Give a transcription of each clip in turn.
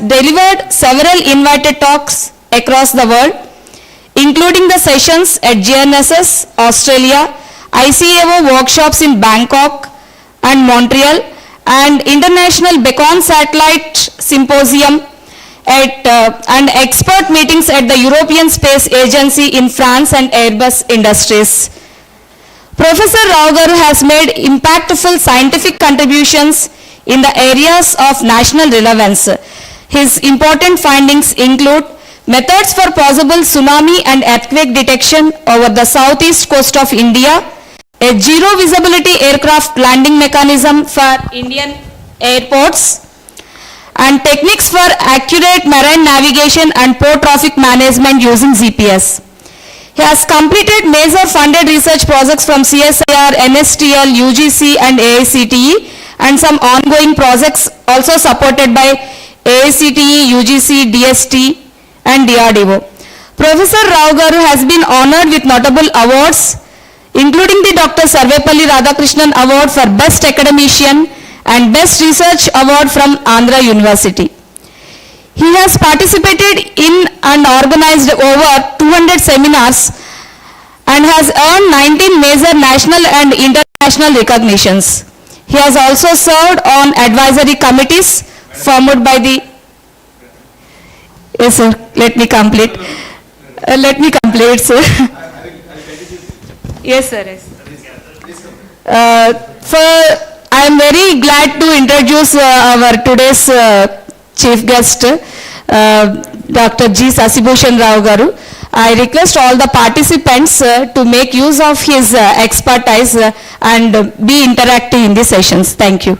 delivered several invited talks across the world, including the sessions at GNSS, Australia, ICAO workshops in Bangkok and Montreal, and International Beacon Satellite Symposium and expert meetings at the European Space Agency in France and Airbus Industries. Professor Rao Garu has made impactful scientific contributions in the areas of national relevance. His important findings include methods for possible tsunami and earthquake detection over the southeast coast of India, a zero visibility aircraft landing mechanism for Indian airports, and techniques for accurate marine navigation and port traffic management using GPS. He has completed major funded research projects from CSIR, NSTL, UGC and AICTE, and some ongoing projects also supported by AICTE, UGC, DST and DRDO. Professor Rao Garu has been honored with notable awards, including the Dr. Sarvepalli Radhakrishnan Award for Best Academician and Best Research Award from Andhra University. He has participated in and organized over 200 seminars and has earned 19 major national and international recognitions. He has also served on advisory committees formed by the... Yes, sir. Let me complete. Sir. Yes, sir. Yes. I am very glad to introduce our today's chief guest, Dr. G.Sasi Bhushanarao Garu. I request all the participants to make use of his expertise and be interactive in the sessions. Thank you.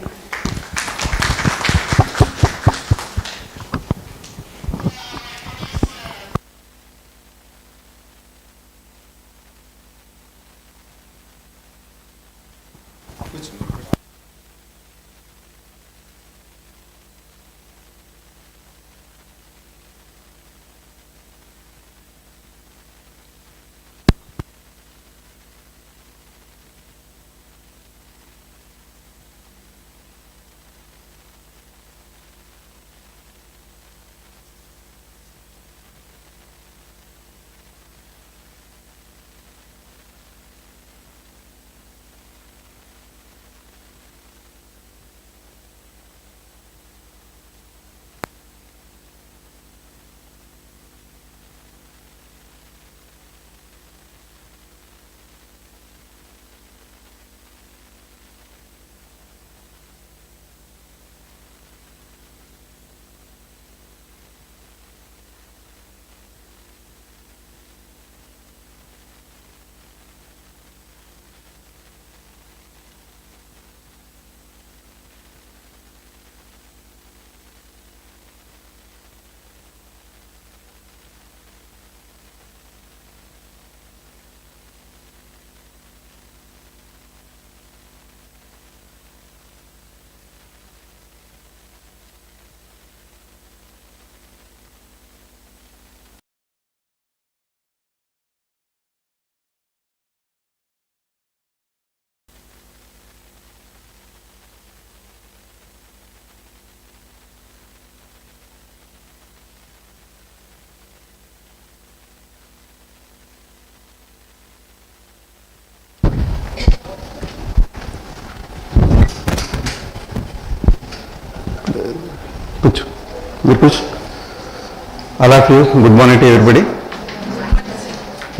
All of you, good morning to everybody.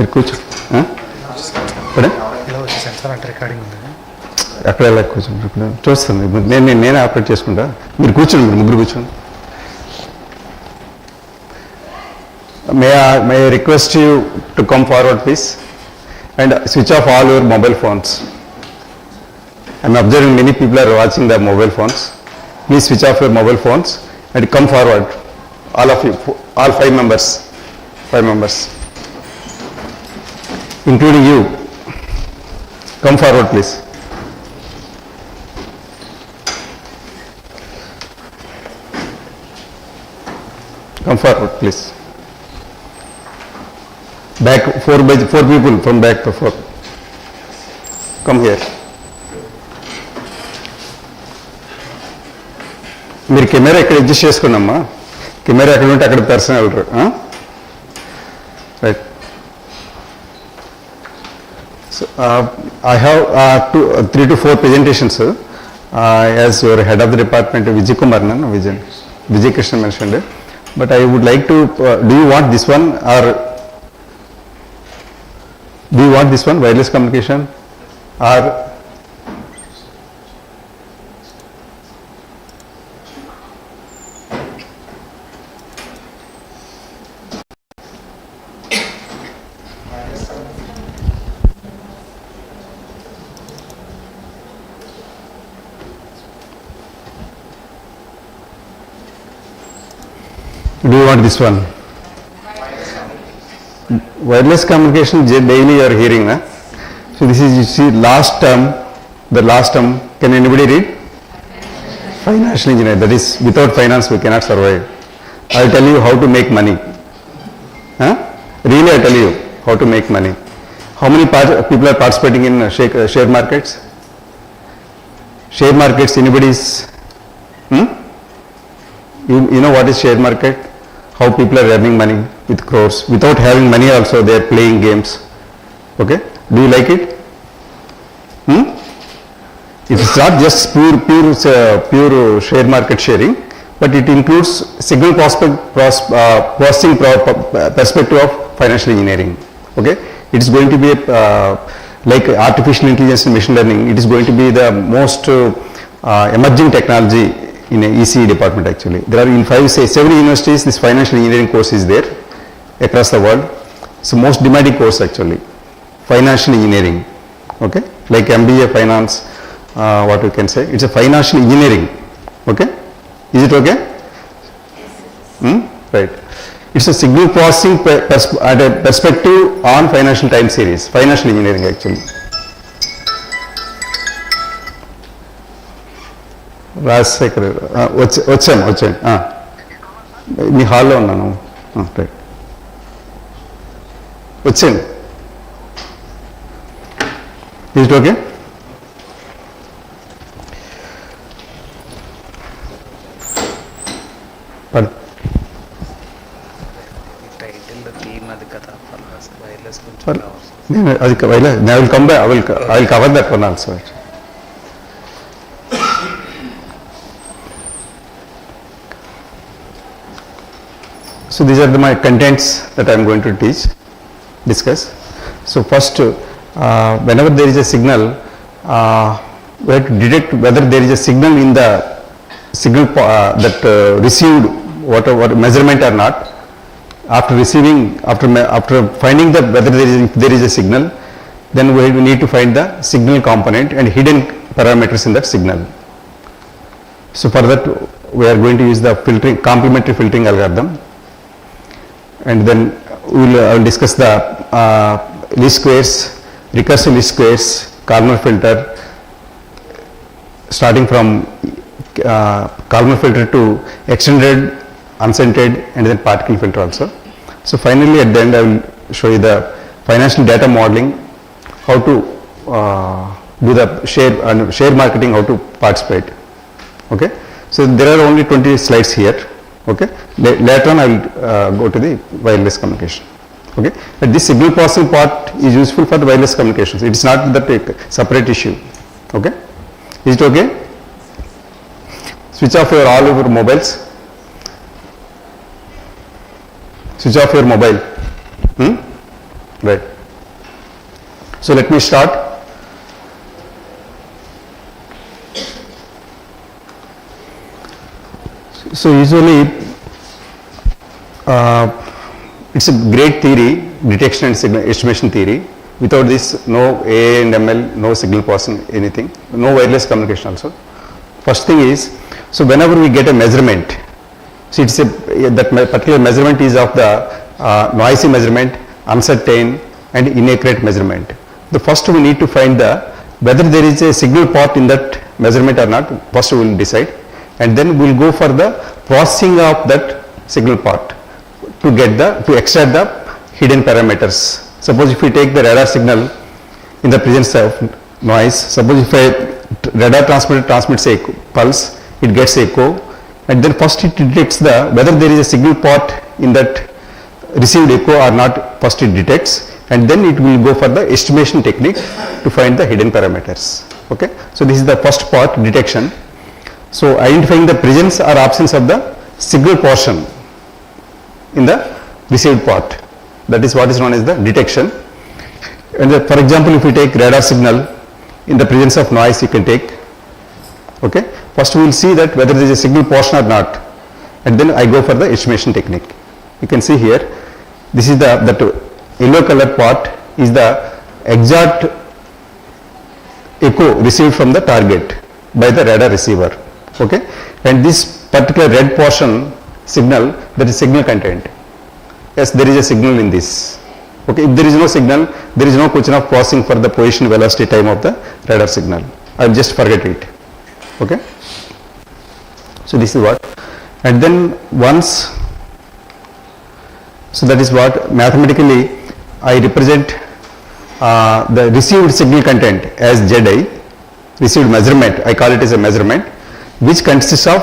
ఎక్కడ కూర్చోండి చూస్తాను నేను operate చేసుకుంటా మీరు కూర్చోండి మీరు ముగ్గురు కూర్చోండి. May I request you to come forward please and switch off all your mobile phones. I am observing many people are watching their mobile phones. Please switch off your mobile phones and come forward. All of you, all 5 members, including you, come forward please. Come forward please. Back 4 people from back to 4. Come here. మీరు camera ఇక్కడ adjust చేసుకున్నామ్మా. Camera ఎక్కడ ఉంటే అక్కడ person వెళ్ళరు. Right. So, I have 3 to 4 presentations as your head of the department, Vijay Kumar, Vijay Krishna mentioned. But I would like to, do you want this one or do you want this one, wireless communication, or do you want this one? Wireless communication daily you are hearing. So this is, you see, the last term, can anybody read? Financial engineer, that is without finance we cannot survive. I will tell you how to make money. Really I tell you how to make money. How many people are participating in share markets? Share markets, anybody is, you know what is share market? How people are earning money with crores. Without having money also they are playing games. Okay? Do you like it? It is not just pure share market sharing, but it includes signal processing perspective of financial engineering. Okay? It is going to be like artificial intelligence and machine learning. It is going to be the most emerging technology in a ECE department actually. There are in 7 universities this financial engineering course is there across the world. It's the most demanding course actually, financial engineering. Okay, like MBA finance, what we can say, it's a financial engineering. Okay, is it okay? Right. It's a signal processing at a perspective on financial time series, financial engineering actually. Rajasekhar వచ్చాను మీ హాల్లో ఉన్నాను. Right, వచ్చాను. Is okay? I will come back. I will cover that one also. So these are my contents that I am going to discuss. So first, whenever there is a signal, we have to detect whether there is a signal in the signal that received whatever measurement or not. After receiving, after finding that whether there is a signal, then we need to find the signal component and hidden parameters in that signal. So for that, we are going to use the complementary filtering algorithm. And then I will discuss the least squares, recursive least squares, Kalman filter, starting from Kalman filter to extended, unscented, and then particle filter also. So finally at the end I will show you the financial data modeling, how to do the share marketing, how to participate. Okay. So there are only 20 slides here. Okay. Later on I will go to the wireless communication. Okay. But this signal processing part is useful for the wireless communications. It is not that a separate issue. Okay. Is it okay? Switch off all your mobiles. Switch off your mobile. Right. So let me start. So usually it's a great theory, detection and signal estimation theory. Without this, no AA and ML, no signal processing, anything, no wireless communication also. First thing is, so whenever we get a measurement, so it's that particular measurement is of the noisy measurement, uncertain and inaccurate measurement. The first we need to find whether there is a signal part in that measurement or not. First we will decide, and then we will go for the processing of that signal part to extract the hidden parameters. Suppose if we take the radar signal in the presence of noise, suppose if a radar transmitter transmits a pulse, it gets echo, and then first it detects whether there is a signal part in that received echo or not. First it detects, and then it will go for the estimation technique to find the hidden parameters. Okay, so this is the first part, detection. So identifying the presence or absence of the signal portion in the received part, that is what is known as the detection. And for example, if we take radar signal in the presence of noise, you can take. Okay, first we will see that whether there is a signal portion or not, and then I go for the estimation technique. You can see here, this is that yellow colored part is the exact echo received from the target by the radar receiver. Okay, and this particular red portion signal, that is signal content. Yes, there is a signal in this. Okay, if there is no signal, there is no question of pausing for the position, velocity, time of the radar signal. I will just forget it. Okay, so this is what, and then once, so that is what mathematically I represent the received signal content as Zi, received measurement, I call it as a measurement, which consists of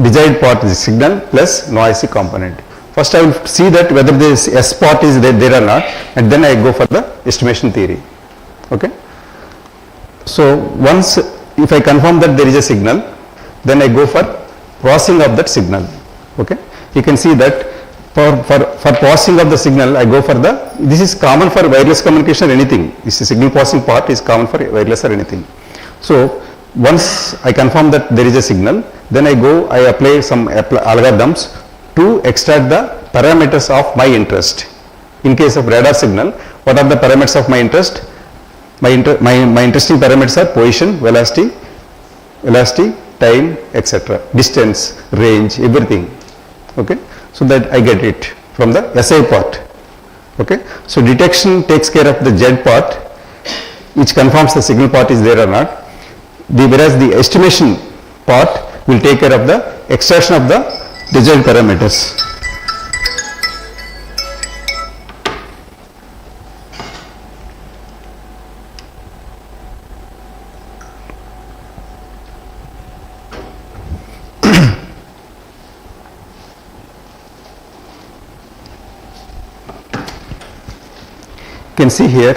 desired part of the signal plus noisy component. First I will see that whether this S part is there or not, and then I go for the estimation theory. Okay, so once if I confirm that there is a signal, then I go for processing of that signal. Okay, you can see that for processing of the signal, I go for this is common for wireless communication or anything. This signal processing part is common for wireless or anything. So once I confirm that there is a signal, then I apply some algorithms to extract the parameters of my interest. In case of radar signal, what are the parameters of my interest? My interesting parameters are position, velocity, time, etc., distance, range, everything. Okay, so that I get it from the SI part. Okay, so detection takes care of the Z part, which confirms the signal part is there or not. Whereas the estimation part will take care of the extraction of the desired parameters. You can see here,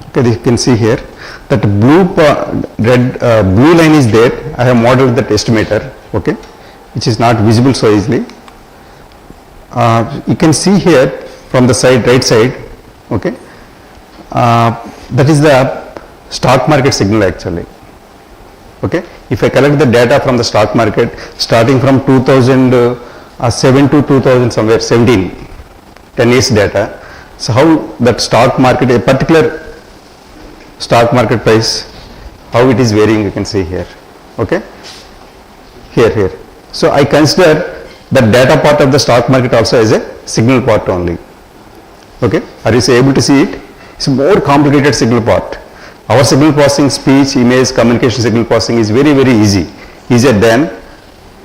okay, you can see here that blue line is there. I have modeled that estimator, okay, which is not visible so easily. You can see here from the side, right side, okay, that is the stock market signal actually. Okay, if I collect the data from the stock market starting from 2007 to 2017, 10 years data. So how that stock market, a particular stock market price, how it is varying, you can see here. Okay, here. So I consider the data part of the stock market also as a signal part only. Okay, are you able to see it? It's a more complicated signal part. Our signal processing, speech, image, communication signal processing is very, very easy, easier than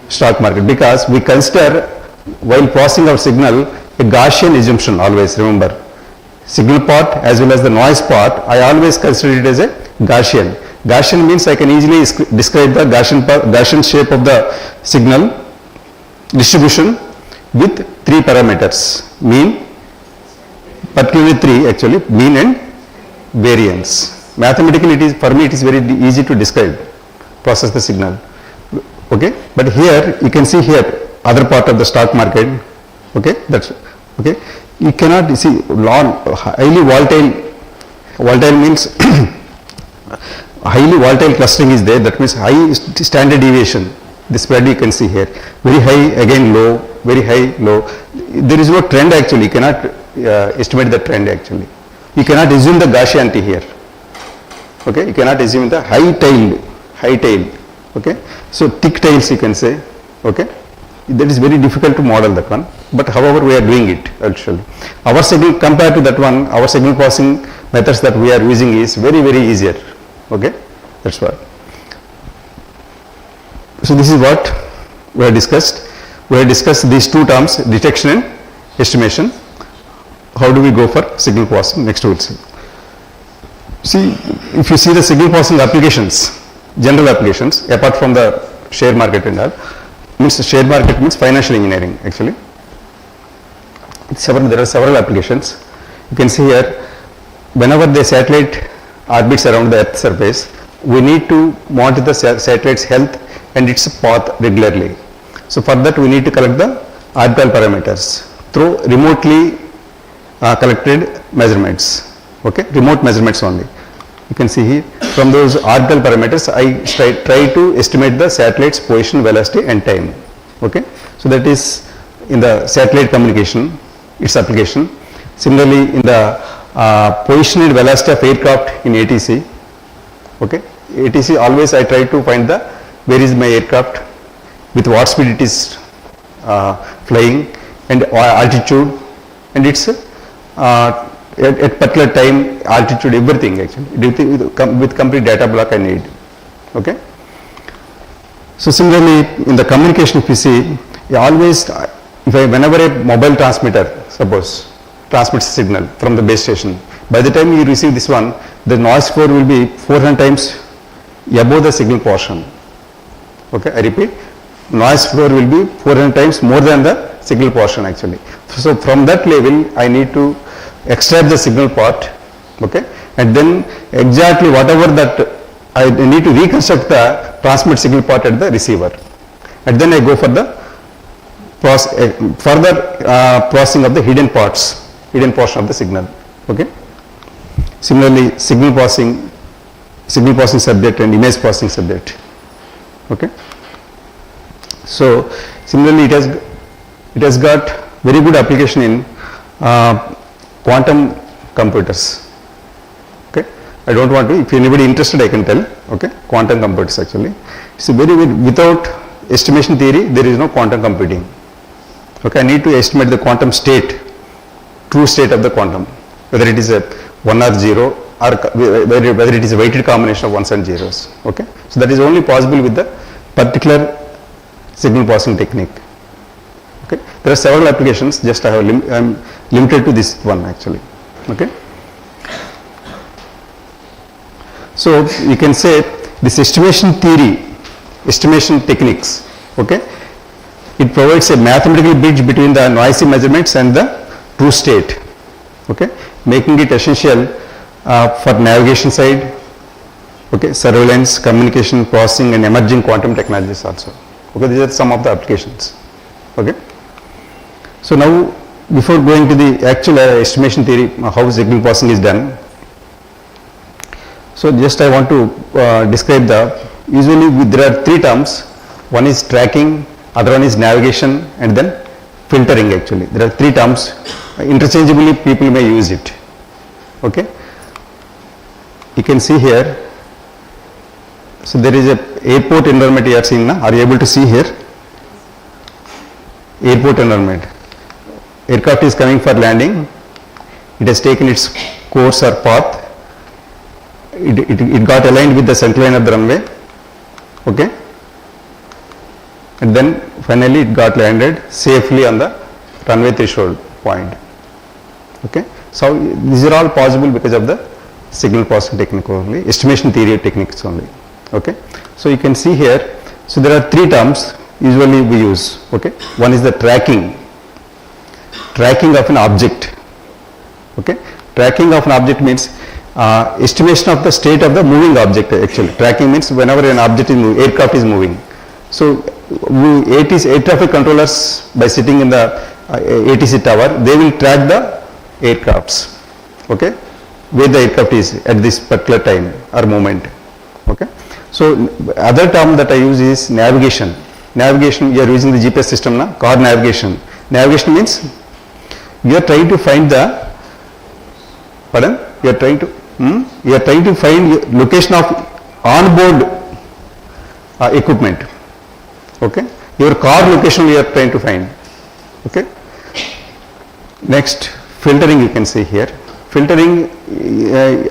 stock market, because we consider while processing our signal a Gaussian assumption always. Remember, signal part as well as the noise part, I always consider it as a Gaussian. Gaussian means I can easily describe the Gaussian shape of the signal distribution with 3 parameters, mean, particularly 3 actually, mean and variance. Mathematically, for me it is very easy to describe, process the signal. Okay, but here you can see here other part of the stock market. Okay, that's okay. You cannot see highly volatile. Volatile means highly volatile clustering is there. That means high standard deviation. The spread you can see here, very high, again low, very high, low. There is no trend actually. You cannot estimate the trend actually. You cannot assume the Gaussianity here. Okay, you cannot assume the high tail. Okay, so thick tails you can say. Okay, that is very difficult to model that one, but however we are doing it actually. Our signal compared to that one, our signal processing methods that we are using is very, very easier. Okay, that's what. So this is what we have discussed. We have discussed these 2 terms, detection and estimation. How do we go for signal processing? Next we will see. See, if you see the signal processing applications, general applications, apart from the share market and all, means share market means financial engineering actually. There are several applications. You can see here, whenever the satellite orbits around the Earth surface, we need to monitor the satellite's health and its path regularly. So for that we need to collect the orbital parameters through remotely collected measurements. Okay, remote measurements only. You can see here, from those orbital parameters I try to estimate the satellite's position, velocity and time. Okay, so that is in the satellite communication, its application. Similarly, in the position and velocity of aircraft in ATC. Okay, ATC always I try to find the where is my aircraft, with what speed it is flying, and altitude, and its at particular time, altitude, everything actually, with complete data block I need. Okay. So similarly, in the communication, if you see, always, whenever a mobile transmitter, suppose, transmits signal from the base station, by the time you receive this one, the noise floor will be 400 times above the signal portion. Okay, I repeat, noise floor will be 400 times more than the signal portion actually. So from that level, I need to extract the signal part, okay, and then exactly whatever that I need to reconstruct the transmit signal part at the receiver, and then I go for the further processing of the hidden portion of the signal. Okay. Similarly, signal processing subject and image processing subject. Okay. So similarly, it has got very good application in quantum computers. Okay, I don't want to, if anybody interested I can tell. Okay, quantum computers actually. So without estimation theory there is no quantum computing. Okay, I need to estimate the quantum state, true state of the quantum, whether it is a 1 or 0 or whether it is a weighted combination of ones and zeros. Okay, so that is only possible with the particular signal processing technique. Okay, there are several applications, just I am limited to this one actually. Okay, so you can say this estimation theory, estimation techniques, okay, it provides a mathematical bridge between the noisy measurements and the true state, okay, making it essential for navigation side, okay, surveillance, communication, processing and emerging quantum technologies also. Okay, these are some of the applications. Okay. So now, before going to the actual estimation theory, how signal processing is done, so just I want to describe usually there are three terms. One is tracking, other one is navigation, and then filtering actually. There are three terms, interchangeably people may use it. Okay. You can see here, so there is a airport environment you are seeing now. Are you able to see here? Airport environment. Aircraft is coming for landing. It has taken its course or path. It got aligned with the center line of the runway. Okay. And then finally it got landed safely on the runway threshold point. Okay. So these are all possible because of the signal processing technique only, estimation theory techniques only. Okay. So you can see here, so there are three terms usually we use. Okay. One is the tracking of an object. Okay. Tracking of an object means estimation of the state of the moving object actually. Tracking means whenever an object is moving, aircraft is moving. So air traffic controllers, by sitting in the ATC tower, they will track the aircrafts. Okay. Where the aircraft is at this particular time or moment. Okay. So other term that I use is navigation. Navigation, you are using the GPS system now, car navigation. Navigation means you are trying to find the, pardon? You are trying to find location of onboard equipment. Okay. Your car location you are trying to find. Okay. Next, filtering you can see here. Filtering,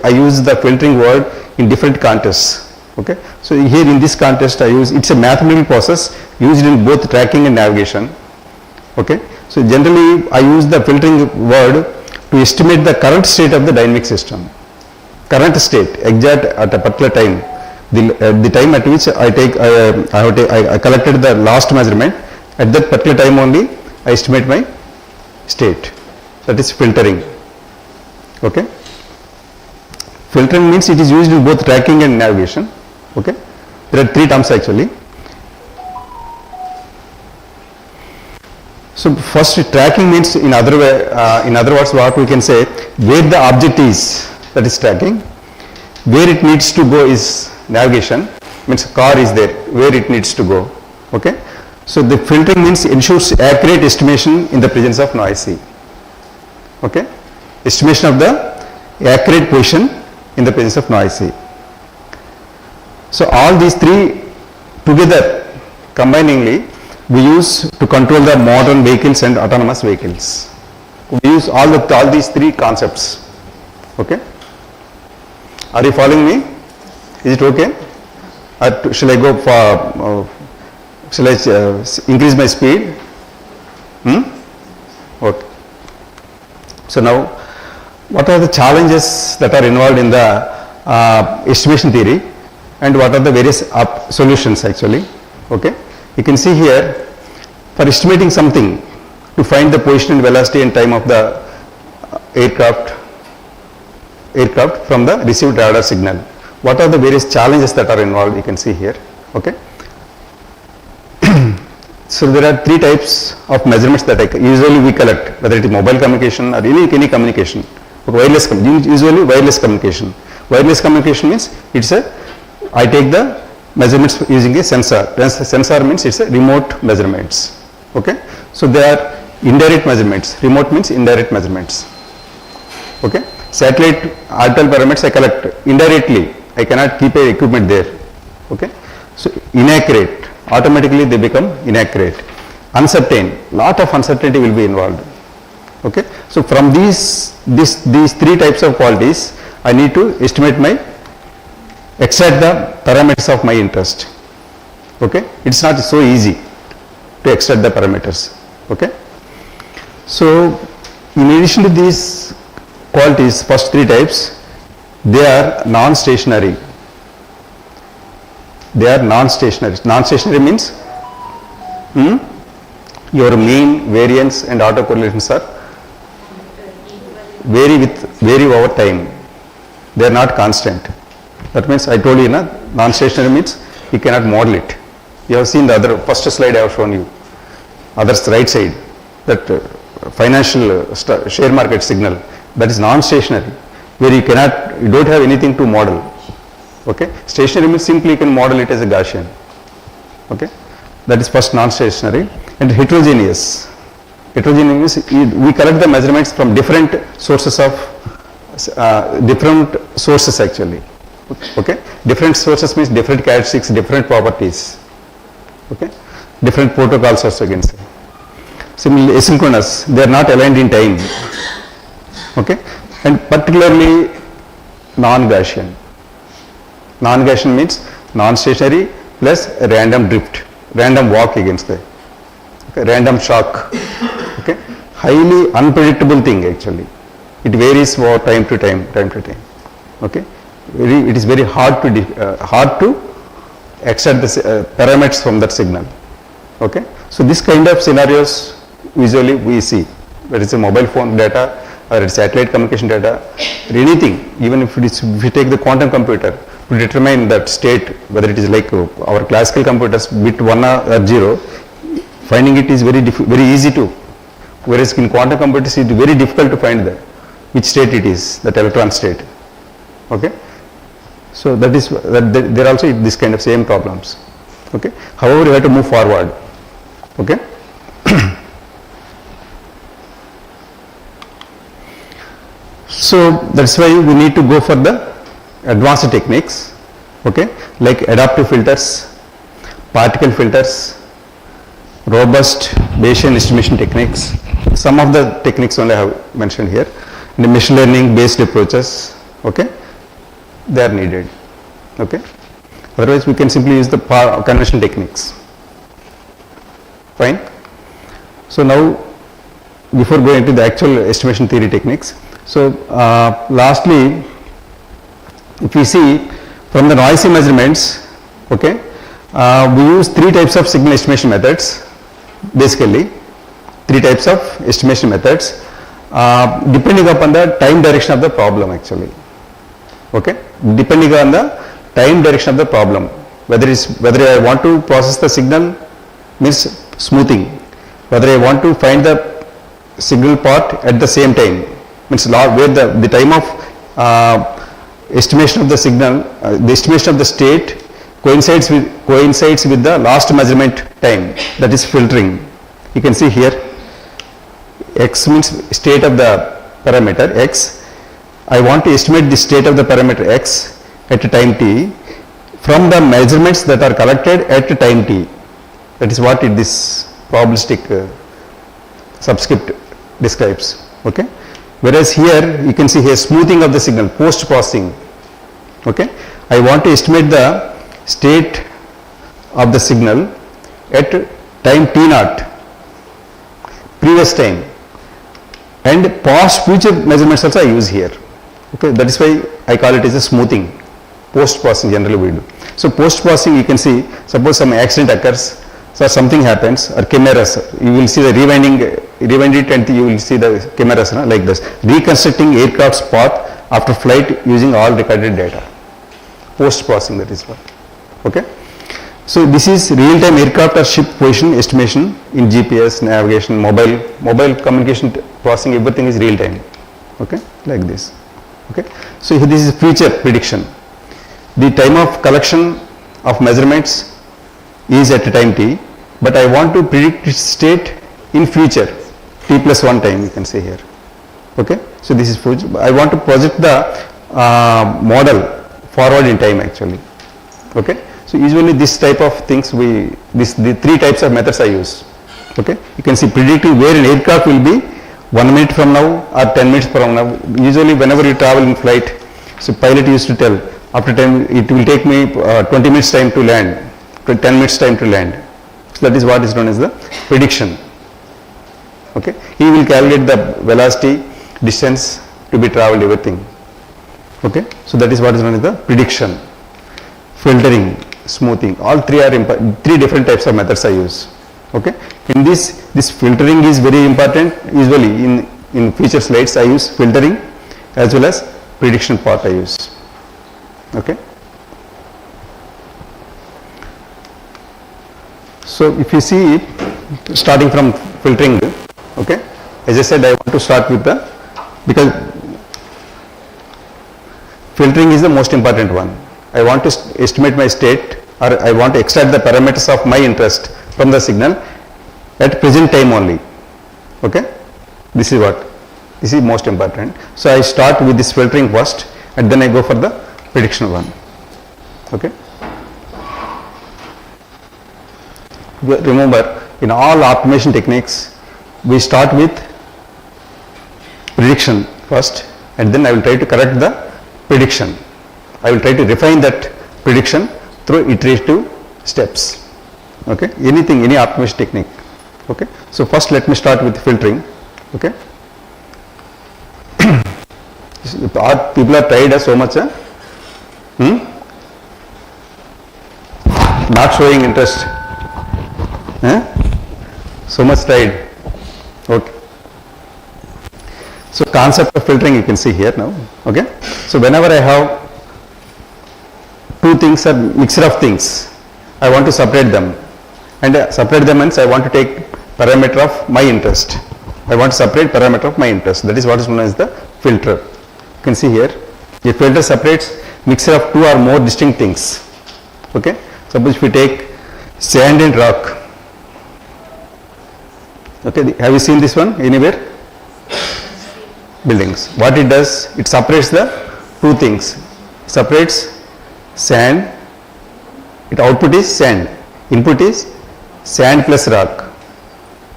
I use the filtering word in different contexts. Okay. So here in this context I use, it's a mathematical process used in both tracking and navigation. Okay. So generally I use the filtering word to estimate the current state of the dynamic system. current state, exact at a particular time, the time at which I collected the last measurement, at that particular time only I estimate my state. That is filtering. Okay. Filtering means it is used in both tracking and navigation. Okay. There are three terms actually. So first, tracking means in other words what we can say, where the object is, that is tracking. Where it needs to go is navigation, means car is there, where it needs to go. Okay. So the filtering means ensures accurate estimation in the presence of noisy. Okay. Estimation of the accurate position in the presence of noisy. So all these three together, combiningly, we use to control the modern vehicles and autonomous vehicles. We use all these three concepts. Okay. Are you following me? Is it okay? Or shall I go for, shall I increase my speed? Okay. So now, what are the challenges that are involved in the estimation theory, and what are the various solutions actually? Okay. You can see here, for estimating something, to find the position and velocity and time of the aircraft from the received radar signal. What are the various challenges that are involved? You can see here. Okay. So there are three types of measurements that usually we collect, whether it is mobile communication or any communication. Wireless, usually wireless communication. Wireless communication means I take the measurements using a sensor. Sensor means it's a remote measurements. Okay. So they are indirect measurements. Remote means indirect measurements. Okay. Satellite orbital parameters I collect indirectly. I cannot keep a equipment there. Okay. So inaccurate. Automatically they become inaccurate. Uncertain. Lot of uncertainty will be involved. Okay. So from these three types of qualities, I need to estimate extract the parameters of my interest. Okay. It's not so easy to extract the parameters. Okay. So in addition to these qualities, first three types, they are non-stationary. They are non-stationary. Non-stationary means your mean, variance and autocorrelations are vary over time. They are not constant. That means I told you, non-stationary means you cannot model it. You have seen the other first slide I have shown you. Other's right side, that financial share market signal, that is non-stationary, where you don't have anything to model. Okay. Stationary means simply you can model it as a Gaussian. Okay. That is first non-stationary. And heterogeneous. Heterogeneous means we collect the measurements from different sources actually. Okay. Different sources means different characteristics, different properties. Okay. Different protocols also you can say. Similarly, asynchronous, they are not aligned in time. Okay. And particularly non-Gaussian. Non-Gaussian means non-stationary plus random drift, random walk against the random shock. Okay. Highly unpredictable thing actually. It varies for time to time. Okay. It is very hard to extract the parameters from that signal. Okay. So this kind of scenarios usually we see, whether it's a mobile phone data or it's satellite communication data or anything, even if we take the quantum computer to determine that state, whether it is like our classical computers, bit 1 or 0, finding it is very easy to, whereas in quantum computers it is very difficult to find which state it is, that electron state. Okay. So that is there are also this kind of same problems. Okay. However, you have to move forward. Okay. So that's why we need to go for the advanced techniques. Okay. Like adaptive filters, particle filters, robust Bayesian estimation techniques. Some of the techniques only I have mentioned here. And the machine learning based approaches. Okay. They are needed. Okay. Otherwise we can simply use the conventional techniques. Fine. So now, before going into the actual estimation theory techniques, so lastly If you see from the noisy measurements, okay, we use three types of signal estimation methods, basically three types of estimation methods, depending upon the time direction of the problem actually, okay, depending on the time direction of the problem, whether I want to process the signal means smoothing, whether I want to find the signal part at the same time means where the time of estimation of the signal, the estimation of the state coincides with the last measurement time, that is filtering. You can see here x means state of the parameter x. I want to estimate the state of the parameter x at time t from the measurements that are collected at time t. That is what this probabilistic subscript describes, okay. Whereas here you can see here smoothing of the signal post processing, okay. I want to estimate the state of the signal at time t naught, previous time, and past future measurements also I use here, okay. That is why I call it as a smoothing, post processing generally we do. So post processing, you can see suppose some accident occurs, so something happens, or chimeras, you will see the rewind it and you will see the chimeras like this, reconstructing aircraft's path after flight using all recorded data, post processing, that is what, okay. So this is real time aircraft or ship position estimation in GPS, navigation, mobile communication processing, everything is real time, okay, like this, okay. So here this is future prediction. The time of collection of measurements is at time t, but I want to predict its state in future, t plus 1 time, you can say here, okay. So this is future. I want to project the model forward in time actually, okay. So usually this type of things the three types of methods I use, okay. You can see predicting where an aircraft will be 1 minute from now or 10 minutes from now. Usually whenever you travel in flight, so pilot used to tell after time it will take me 20 minutes time to land, 10 minutes time to land. So that is what is known as the prediction, okay. He will calculate the velocity, distance to be traveled, everything, okay. So that is what is known as the prediction. Filtering, smoothing, all three are three different types of methods I use, okay. In this filtering is very important. Usually in future slides I use filtering as well as prediction part I use, okay. So if you see starting from filtering, okay, as I said I want to start with because filtering is the most important one. I want to estimate my state, or I want to extract the parameters of my interest from the signal at present time only, okay. This is most important. So I start with this filtering first and then I go for the prediction one, okay. Remember, in all optimization techniques we start with prediction first and then I will try to correct the prediction. I will try to refine that prediction through iterative steps, okay. Any optimization technique, okay. So first let me start with filtering, okay. People are tired so much, not showing interest, so much tired, okay. So concept of filtering you can see here now, okay. So whenever I have two things or mixture of things, I want to separate them, and separate them means I want to take parameter of my interest. I want to separate parameter of my interest. That is what is known as the filter. You can see here, a filter separates mixture of two or more distinct things, okay. Suppose if we take sand and rock, okay, have you seen this one anywhere? Buildings. What it does, it separates the two things, separates sand, its output is sand, input is sand plus rock.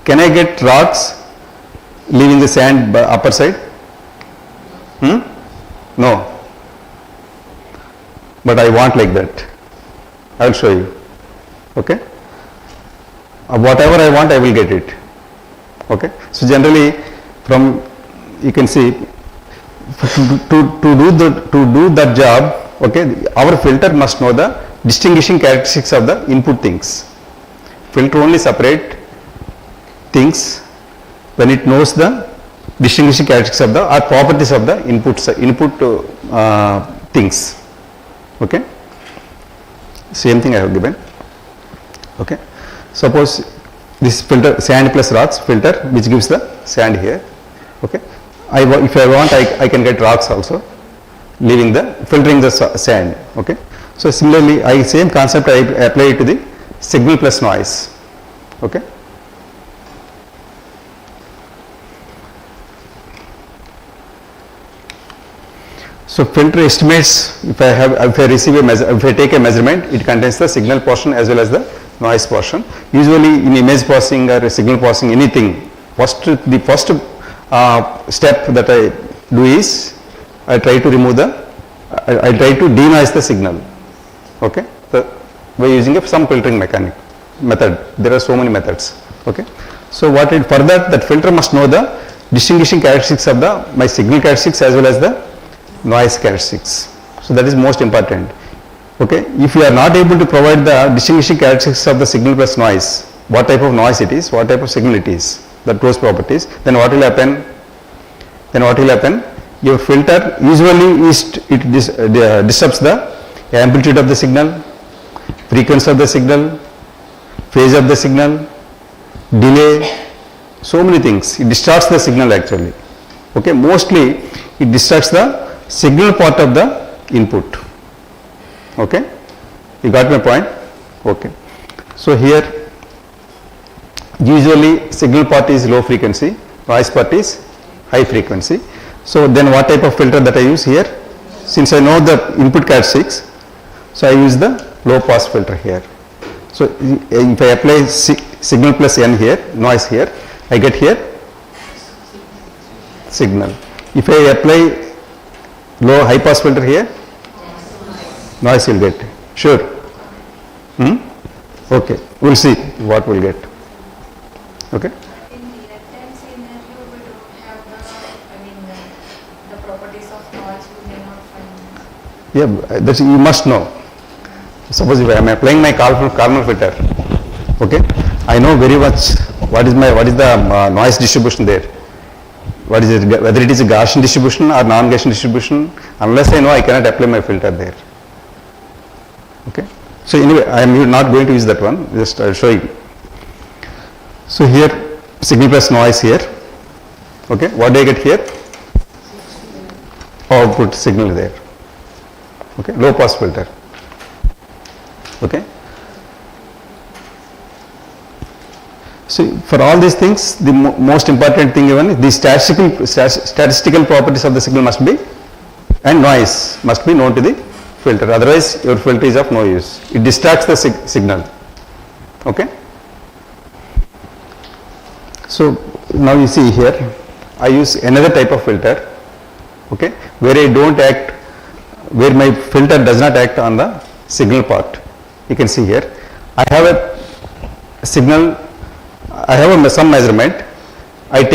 Can I get rocks leaving the sand upper side? No. But I want like that. I will show you, okay. Whatever I want I will get it, okay. So generally from, you can see, to do that job okay, our filter must know the distinguishing characteristics of the input things. Filter only separate things when it knows the distinguishing characteristics of the or properties of the input things. Okay. Same thing I have given. Okay. Suppose this filter sand plus rocks filter which gives the sand here. Okay. If I want I can get rocks also, leaving the filtering the sand. Okay. So similarly same concept I apply it to the signal plus noise. Okay. So filter estimates, if I take a measurement, it contains the signal portion as well as the noise portion. Usually in image processing or signal processing, anything, the first step that I do is I try to remove I try to denoise the signal. Okay, by using some filtering method. There are so many methods. Okay, so for that filter must know the distinguishing characteristics of my signal characteristics as well as the noise characteristics. So that is most important. Okay, if you are not able to provide the distinguishing characteristics of the signal plus noise, what type of noise it is, what type of signal it is, those properties, then what will happen? Your filter usually disturbs the amplitude of the signal, frequency of the signal, phase of the signal, delay, so many things. It distorts the signal actually. Okay, mostly it distorts the signal part of the input. Okay, you got my point? Okay, so here usually signal part is low frequency, noise part is high frequency. So then what type of filter that I use here? Since I know the input characteristics, so I use the low pass filter here. So if I apply signal plus n here, noise here, I get here signal. If I apply low high pass filter here, noise will get. Sure. Okay, we'll see what we'll get. Okay. In the left-hand scenario, we don't have the properties of noise. We may not find. Yeah, that you must know. Suppose if I am applying my Kalman filter, okay, I know very much what is the noise distribution there. What is it? Whether it is a Gaussian distribution or non-Gaussian distribution. Unless I know, I cannot apply my filter there. Okay. So anyway, I am not going to use that one. Just I will show you. So here signal plus noise here. Okay. What do I get here? Output signal there. Okay. Low pass filter. Okay. So for all these things, the most important thing even is the statistical properties of the signal must be, and noise must be known to the filter. Otherwise, your filter is of no use. It distracts the signal. Okay. So now you see here, I use another type of filter. Okay, where where my filter does not act on the signal part. You can see here, I have a signal. I have some measurement. Or you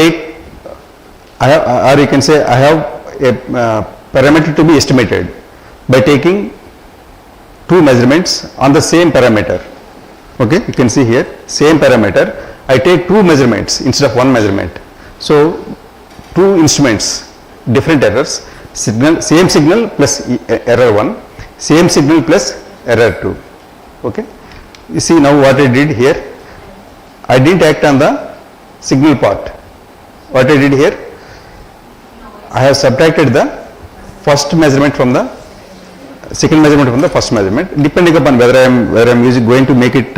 can say I have a parameter to be estimated by taking two measurements on the same parameter. Okay, you can see here, same parameter. I take two measurements instead of one measurement. So two instruments, different errors. Same signal plus error 1, same signal plus error 2. Okay, you see now what I did here. I didn't act on the signal part. What I did here, I have subtracted the first measurement from the second measurement from the first measurement, depending upon whether I am going to make it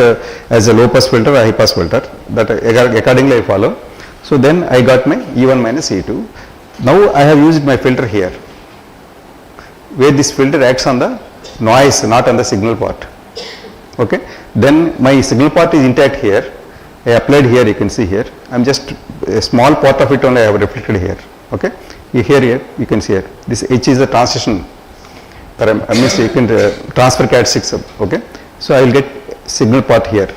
as a low pass filter or high pass filter. That accordingly I follow. So then I got my E1 minus E2. Now I have used my filter here, where this filter acts on the noise, not on the signal part. Okay. Then my signal part is intact here. I applied here, you can see here. I am just a small part of it only I have reflected here. Okay. Here you can see here. This H is the transition. I mean, you can transfer characteristics. Okay. So I will get signal part here,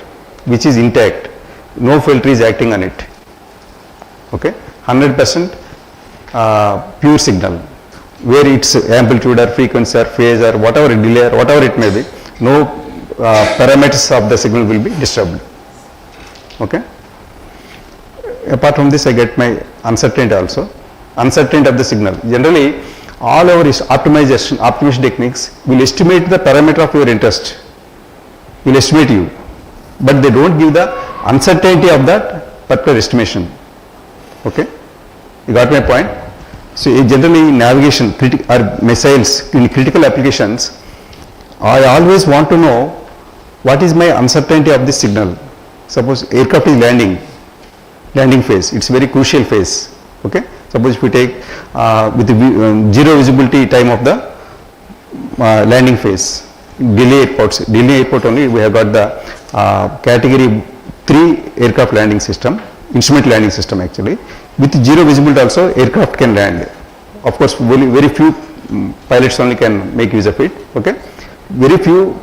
which is intact. No filter is acting on it. Okay. 100% pure signal. where its amplitude or frequency or phase or whatever delay or whatever it may be, no parameters of the signal will be disturbed. Okay. Apart from this, I get my uncertainty also. Uncertainty of the signal. Generally, all our optimization techniques will estimate the parameter of your interest. Will estimate you, but they don't give the uncertainty of that particular estimation. Okay, you got my point? So generally in navigation or missiles in critical applications, I always want to know what is my uncertainty of this signal. Suppose aircraft is landing phase, it's very crucial phase. Okay, suppose if we take with the zero visibility time of the landing phase, Delhi airport only we have got the category 3 aircraft landing system, instrument landing system actually. With zero visibility also aircraft can land. Of course very few pilots only can make use of it. Okay, very few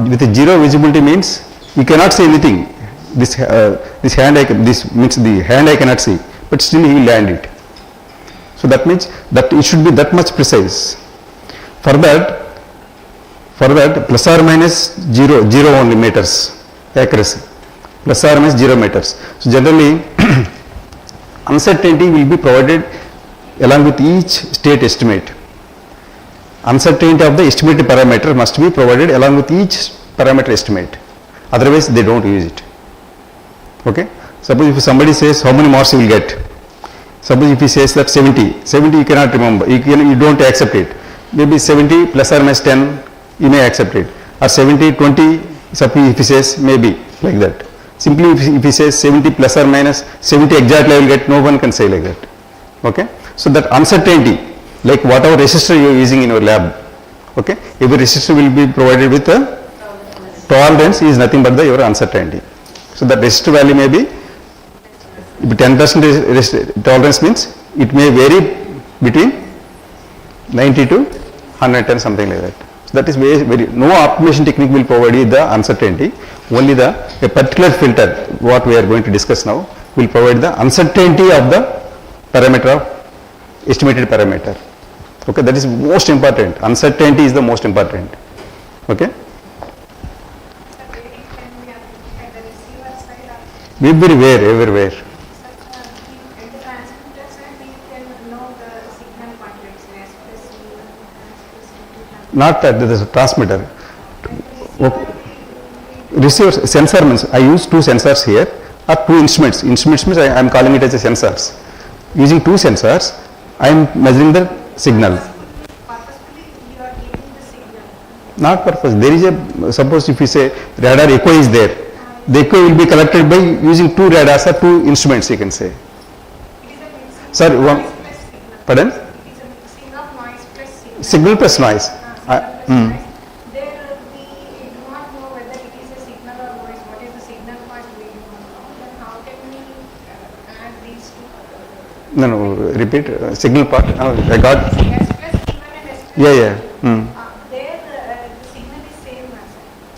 with zero visibility means we cannot see anything. This hand this means the hand I cannot see, but still he will land it. So that means that it should be that much precise. For that plus or minus 0 only meters accuracy, plus or minus 0 meters. So generally uncertainty will be provided along with each state estimate. Uncertainty of the estimated parameter must be provided along with each parameter estimate, otherwise they don't use it. Okay, suppose if somebody says how many marks you will get, suppose if he says that 70 you cannot remember, you don't accept it, maybe 70 plus or minus 10 you may accept it, or 70 20 suppose if he says maybe like that. Simply if he says 70 plus or minus 70 exactly I will get, no one can say like that. Okay, so that uncertainty, like whatever resistor you are using in your lab, okay, every resistor will be provided with a tolerance is nothing but your uncertainty. So that resistor value may be 10% tolerance means it may vary between 90 to 110 something like that. So that is very no optimization technique will provide you the uncertainty. Only a particular filter what we are going to discuss now will provide the uncertainty of the parameter of estimated parameter. Okay, that is most important. Uncertainty is the most important. Okay. Everywhere. At the transmitter side, we can know the signal quantities, expressive, Not at the transmitter. Okay. Receiver sensor means I use two sensors here or two instruments. Instruments means I am calling it as a sensors. Using two sensors, I am measuring the signal. purposefully you are giving the signal. Not purpose. There is a, suppose if you say radar echo is there, the echo will be collected by using two radars or two instruments you can say. It is a mixing Sir, of one, noise plus signal. pardon? It is a mixing of noise plus signal. Signal plus noise. Noise. There we do not know whether it is a signal or noise. What is the signal part we do not know. Then how can we add these two? No, repeat. Signal part. I got. S plus signal and S plus Yeah. there the signal is same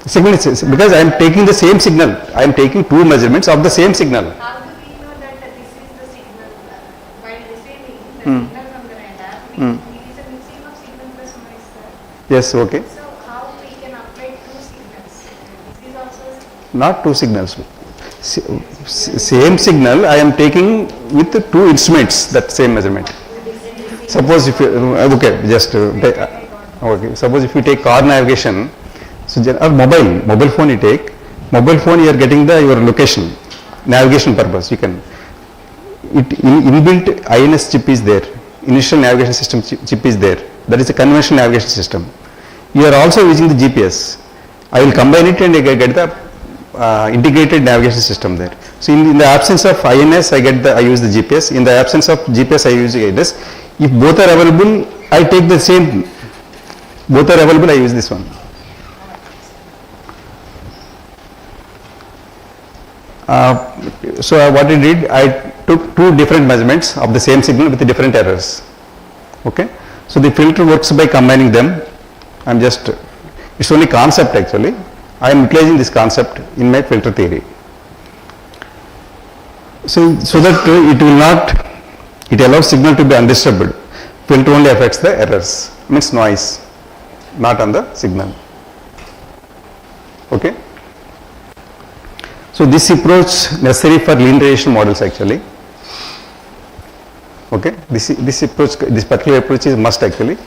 as Signal is because I am taking the same signal. I am taking two measurements of the same signal. how do we know that this is the signal while receiving the signal from the radar? It is a mixing of signal plus noise, sir. Yes. Okay. So how we can apply two signals? This is also Not two signals. Same signal I am taking with the two instruments, that same measurement. Suppose if you, okay, just okay. Suppose if you take car navigation, so or mobile phone you take, mobile phone you are getting your location, navigation purpose. You can, inbuilt INS chip is there, initial navigation system chip is there. That is a conventional navigation system. You are also using the GPS. I will combine it and I get the integrated navigation system there. So in the absence of INS, I use the GPS. In the absence of GPS, I use the INS. If both are available, I take the same. Both are available, I use this one. So what I did, I took two different measurements of the same signal with different errors. Okay. So the filter works by combining them. It's only concept actually. I am utilizing this concept in my filter theory. So that it allows signal to be undisturbed. filter only affects the errors, means noise, not on the signal. Okay. So this approach necessary for linear radiation models actually. Okay, this approach, this particular approach is must actually.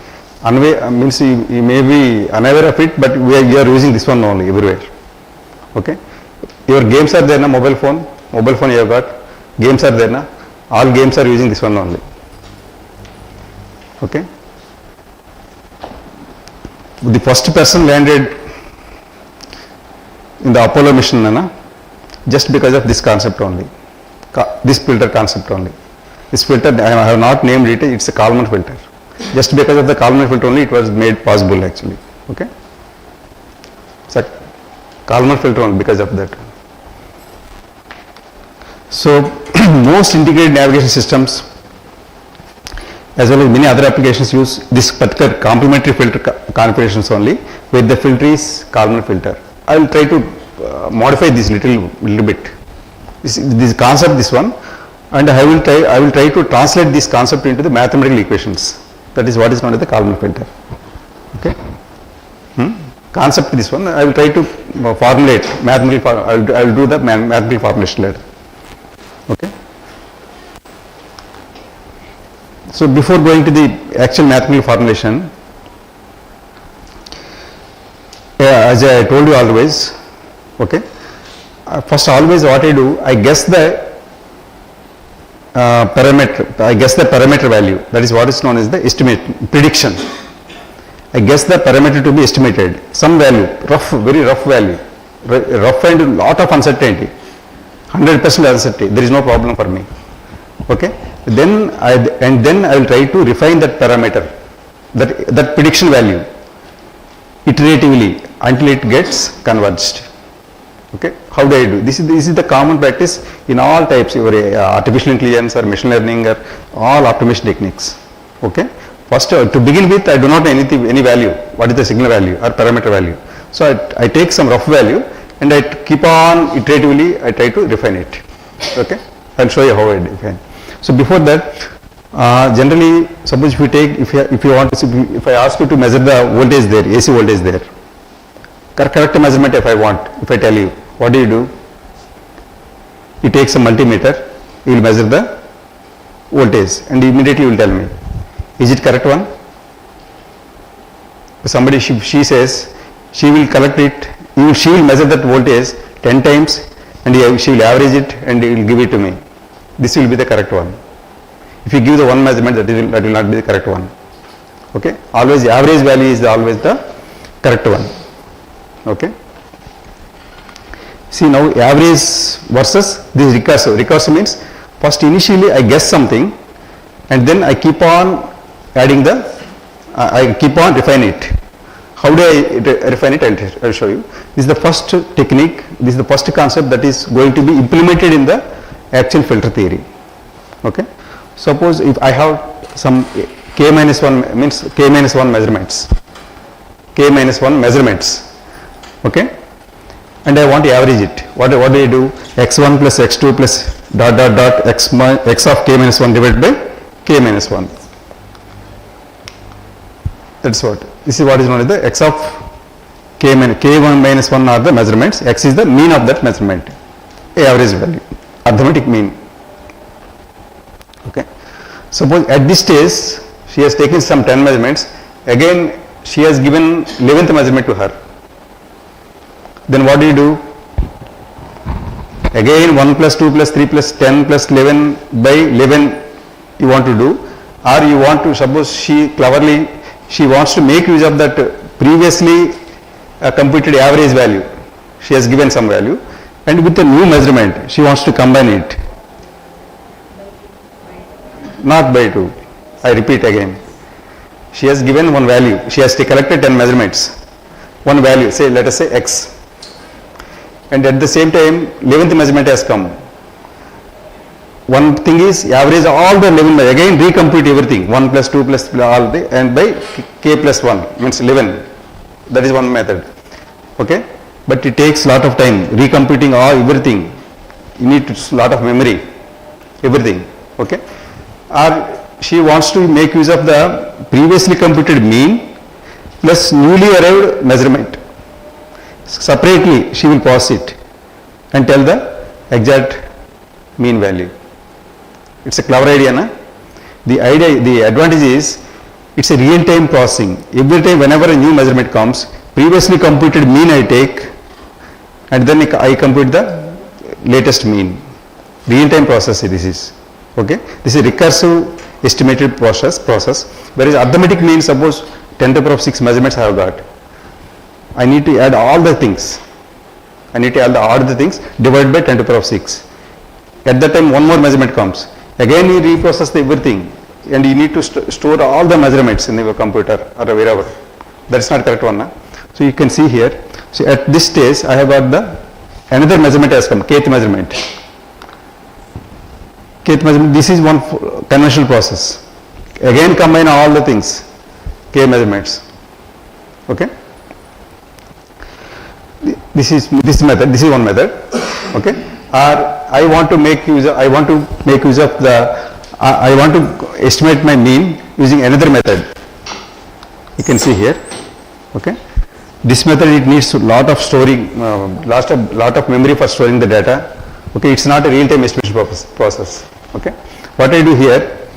Means you may be unaware of it, but we are using this one only everywhere. Okay, your games are there na mobile phone you have got, games are there na, all games are using this one only. Okay, the first person landed in the Apollo mission na, just because of this concept only, this filter concept only. This filter, I have not named it, it's a Kalman filter. Just because of the Kalman filter only it was made possible actually. Okay, so Kalman filter only because of that. So most integrated navigation systems as well as many other applications use this particular complementary filter configurations only, where the filter is Kalman filter. I will try to modify this little bit. This concept, this one, and I will try to translate this concept into the mathematical equations. That is what is known as the Kalman filter. Okay. Concept this one, I will try to formulate mathematical. I will do the mathematical formulation later. Okay. So before going to the actual mathematical formulation, as I told you always, okay. First always what I do, I guess the parameter value, that is what is known as the estimate prediction. I guess the parameter to be estimated, some value, very rough value, rough and lot of uncertainty, 100% uncertainty, there is no problem for me. Okay, then I will try to refine that parameter, that prediction value iteratively until it gets converged. Okay, how do I do? This is the common practice in all types, your artificial intelligence or machine learning or all optimization techniques. Okay, first to begin with I do not know any value, what is the signal value or parameter value. So I take some rough value and I keep on iteratively I try to refine it. Okay, I will show you how I define. So before that, generally suppose if you take, if you want to, if I ask you to measure the voltage there, AC voltage there, correct measurement if I want, if I tell you, what do? You take some multimeter, you will measure the voltage and immediately you will tell me, is it correct one? Somebody, she says, she will collect it, she will measure that voltage 10 times and she will average it and will give it to me. This will be the correct one. If you give the one measurement, that will not be the correct one. Okay, always the average value is always the correct one. Okay. See now average versus this recursive. Recursive means first initially I guess something and then I keep on adding I keep on refine it. How do I refine it? I will show you. This is the first technique, this is the first concept that is going to be implemented in the actual filter theory. Okay. Suppose if I have some k minus 1 means k minus 1 measurements. K minus 1 measurements. Okay, and I want to average it. What do I do? x1 plus x2 plus dot x of k minus 1 divided by k minus 1. That's what. This is what is known as the x of k1 minus 1 are the measurements. X is the mean of that measurement. Average value, arithmetic mean. Okay. Suppose at this stage she has taken some 10 measurements. Again she has given 11th measurement to her. Then what do? Again 1 plus 2 plus 3 plus 10 plus 11 by 11 you want to do, or you want to, suppose she cleverly, she wants to make use of that previously computed average value. She has given some value and with a new measurement she wants to combine it. Not by 2. I repeat again. She has given one value. She has collected 10 measurements. One value, say let us say x. And at the same time 11th measurement has come. One thing is average all the 11, again recompute everything, 1 plus 2 plus all the, and by k plus 1 means 11. That is one method. Okay, but it takes lot of time recomputing all everything. You need lot of memory, everything. Okay, or she wants to make use of the previously computed mean plus newly arrived measurement. Separately, she will pass it and tell the exact mean value. It's a clever idea, na? The advantage is it's a real-time processing. Every time, whenever a new measurement comes, previously computed mean I take, and then I compute the latest mean. Real-time process this is. Okay? This is recursive estimated process. Whereas arithmetic means, suppose 10 to the power of 6 measurements I have got. I need to add all the things. I need to add all the things divided by 10 to the power of 6. At that time, one more measurement comes. Again, you reprocess everything, and you need to store all the measurements in your computer or wherever. That's not correct one. Na? So you can see here. So at this stage, I have got the another measurement has come, kth measurement. Kth measurement. This is one conventional process. Again, combine all the things, k measurements. Okay. This is method. This is one method. Okay. Or I want to make use of the. I want to estimate my mean using another method. You can see here. Okay. This method, it needs a lot of storing, lot of memory for storing the data. Okay. It's not a real-time estimation process. Okay. What I do here,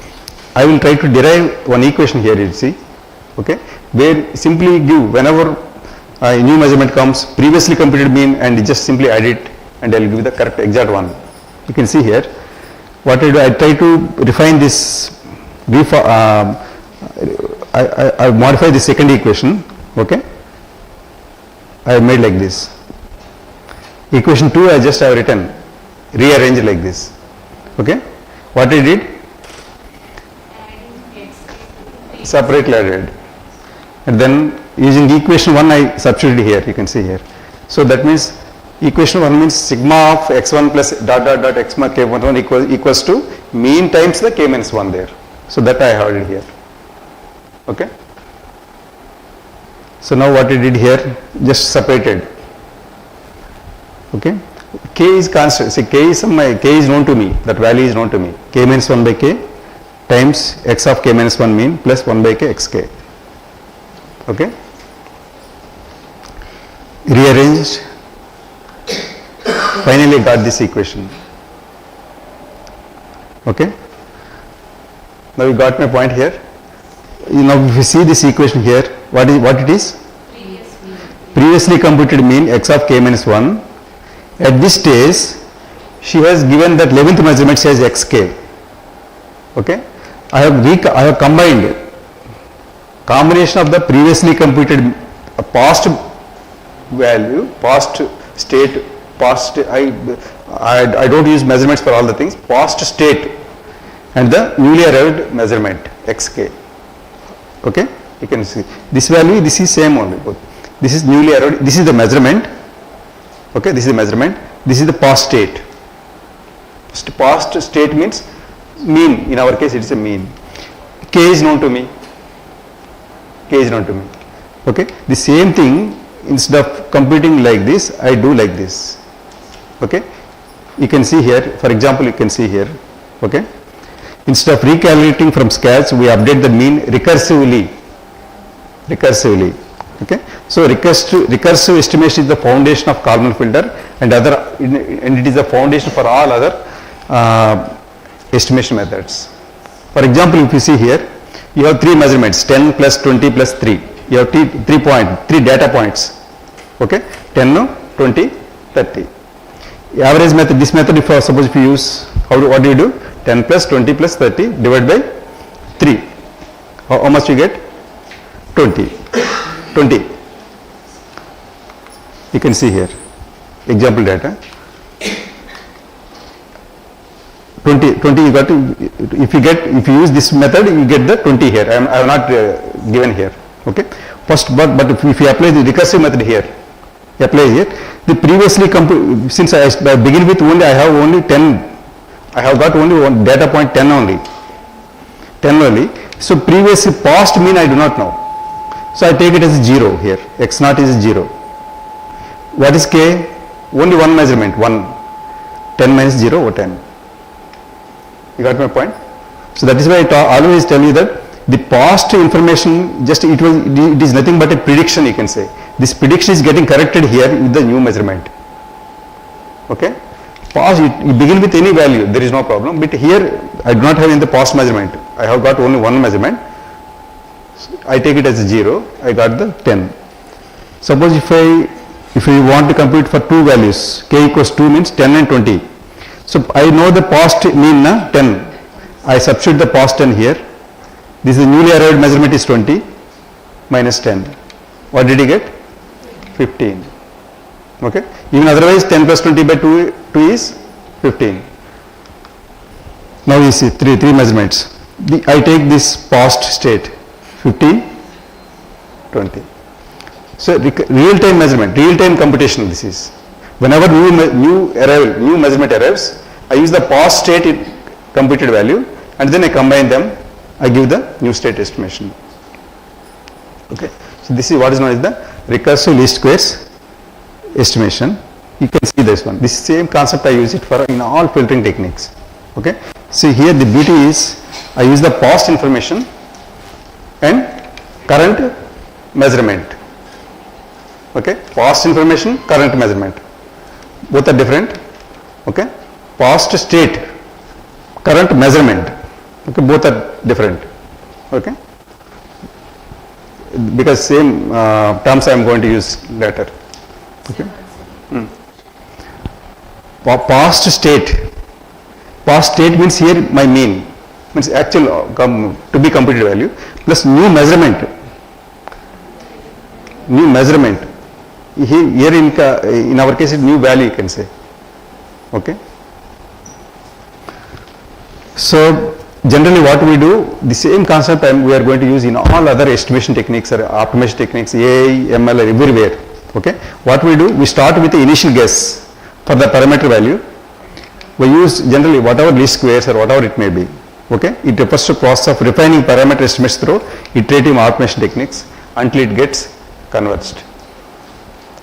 I will try to derive one equation here. You see. Okay. Where simply give whenever a new measurement comes, previously computed mean, and just simply add it, and I will give the correct exact one. You can see here. What I do, I try to refine this. I modify the second equation. Okay. I have made like this. Equation 2 I just have written, rearranged like this. Okay. What I did? Separately added. And then using equation 1 I substituted here, you can see here. So that means equation 1 means sigma of x1 plus dot dot dot x mark k11 equals to mean times the k minus 1 there. So that I have it here. Okay. So now what I did here, just separated. Okay. K is constant. See, k is known to me. That value is known to me. K minus 1 by k times x of k minus 1 mean plus 1 by k xk. Okay. Rearranged. Finally got this equation. Okay. Now you got my point here. Now if you see this equation here, what it is? Previously computed mean x of k minus 1. At this stage, she has given that 11th measurement says xk. Okay. I have combined combination of the previously computed past value, past state, past I don't use measurements for all the things, past state and the newly arrived measurement xk. Okay. You can see this value, this is same only. This is newly arrived, this is the measurement. Okay, this is the measurement, this is the past state. Past state means mean, in our case it is a mean. K is known to me. K is known to me. Okay, the same thing, instead of computing like this, I do like this. Okay, you can see here, for example, you can see here. Okay, instead of recalculating from scratch, we update the mean recursively. Okay, so recursive estimation is the foundation of Kalman filter, and it is the foundation for all other estimation methods. For example, if you see here, you have 3 measurements, 10 plus 20 plus 3. You have 3 data points. Okay, 10, 20, 30. Average method, this method, if suppose if you use, what do you do? 10 plus 20 plus 30 divided by 3. How much you get? 20. You can see here, example data. 20 you got to, if you use this method, you get the 20 here. I have not given here. Okay. First, but if you apply the recursive method here, apply here, the previously since I begin with only, I have only 10, I have got only one data point 10 only. So previous past mean I do not know. So I take it as 0 here. X naught is 0. What is K? Only one measurement, 1. 10 minus 0 or 10. You got my point? So that is why I always tell you that the past information, just it is nothing but a prediction, you can say. This prediction is getting corrected here with the new measurement. Okay? Past, you begin with any value, there is no problem. But here, I do not have in the past measurement. I have got only one measurement. I take it as a 0. I got the 10. Suppose if we want to compute for two values, k equals 2 means 10 and 20. So I know the past mean 10. I substitute the past 10 here. This is the newly arrived measurement is 20 minus 10. What did you get? 15. Okay. Even otherwise 10 plus 20 by 2 is 15. Now you see three measurements. I take this past state 15, 20. So real-time measurement, real-time computation this is. Whenever new measurement arrives, I use the past state computed value and then I combine them, I give the new state estimation. Okay. So this is what is known as the recursive least squares estimation. You can see this one. This same concept I use it for in all filtering techniques. Okay. See here the beauty is I use the past information and current measurement. Okay. Past information, current measurement. Both are different. Okay. Past state, current measurement. Okay. Both are different. Okay. Because same terms I am going to use later. Okay. Past state. Past state means here my mean, means actual to be computed value plus new measurement. New measurement. Here in our case, new value you can say. Okay. So generally what we do, the same concept we are going to use in all other estimation techniques or optimization techniques, AI, ML, everywhere. Okay. What we do, we start with the initial guess for the parameter value. We use generally whatever least squares or whatever it may be. Okay. It refers to process of refining parameter estimates through iterative optimization techniques until it gets converged.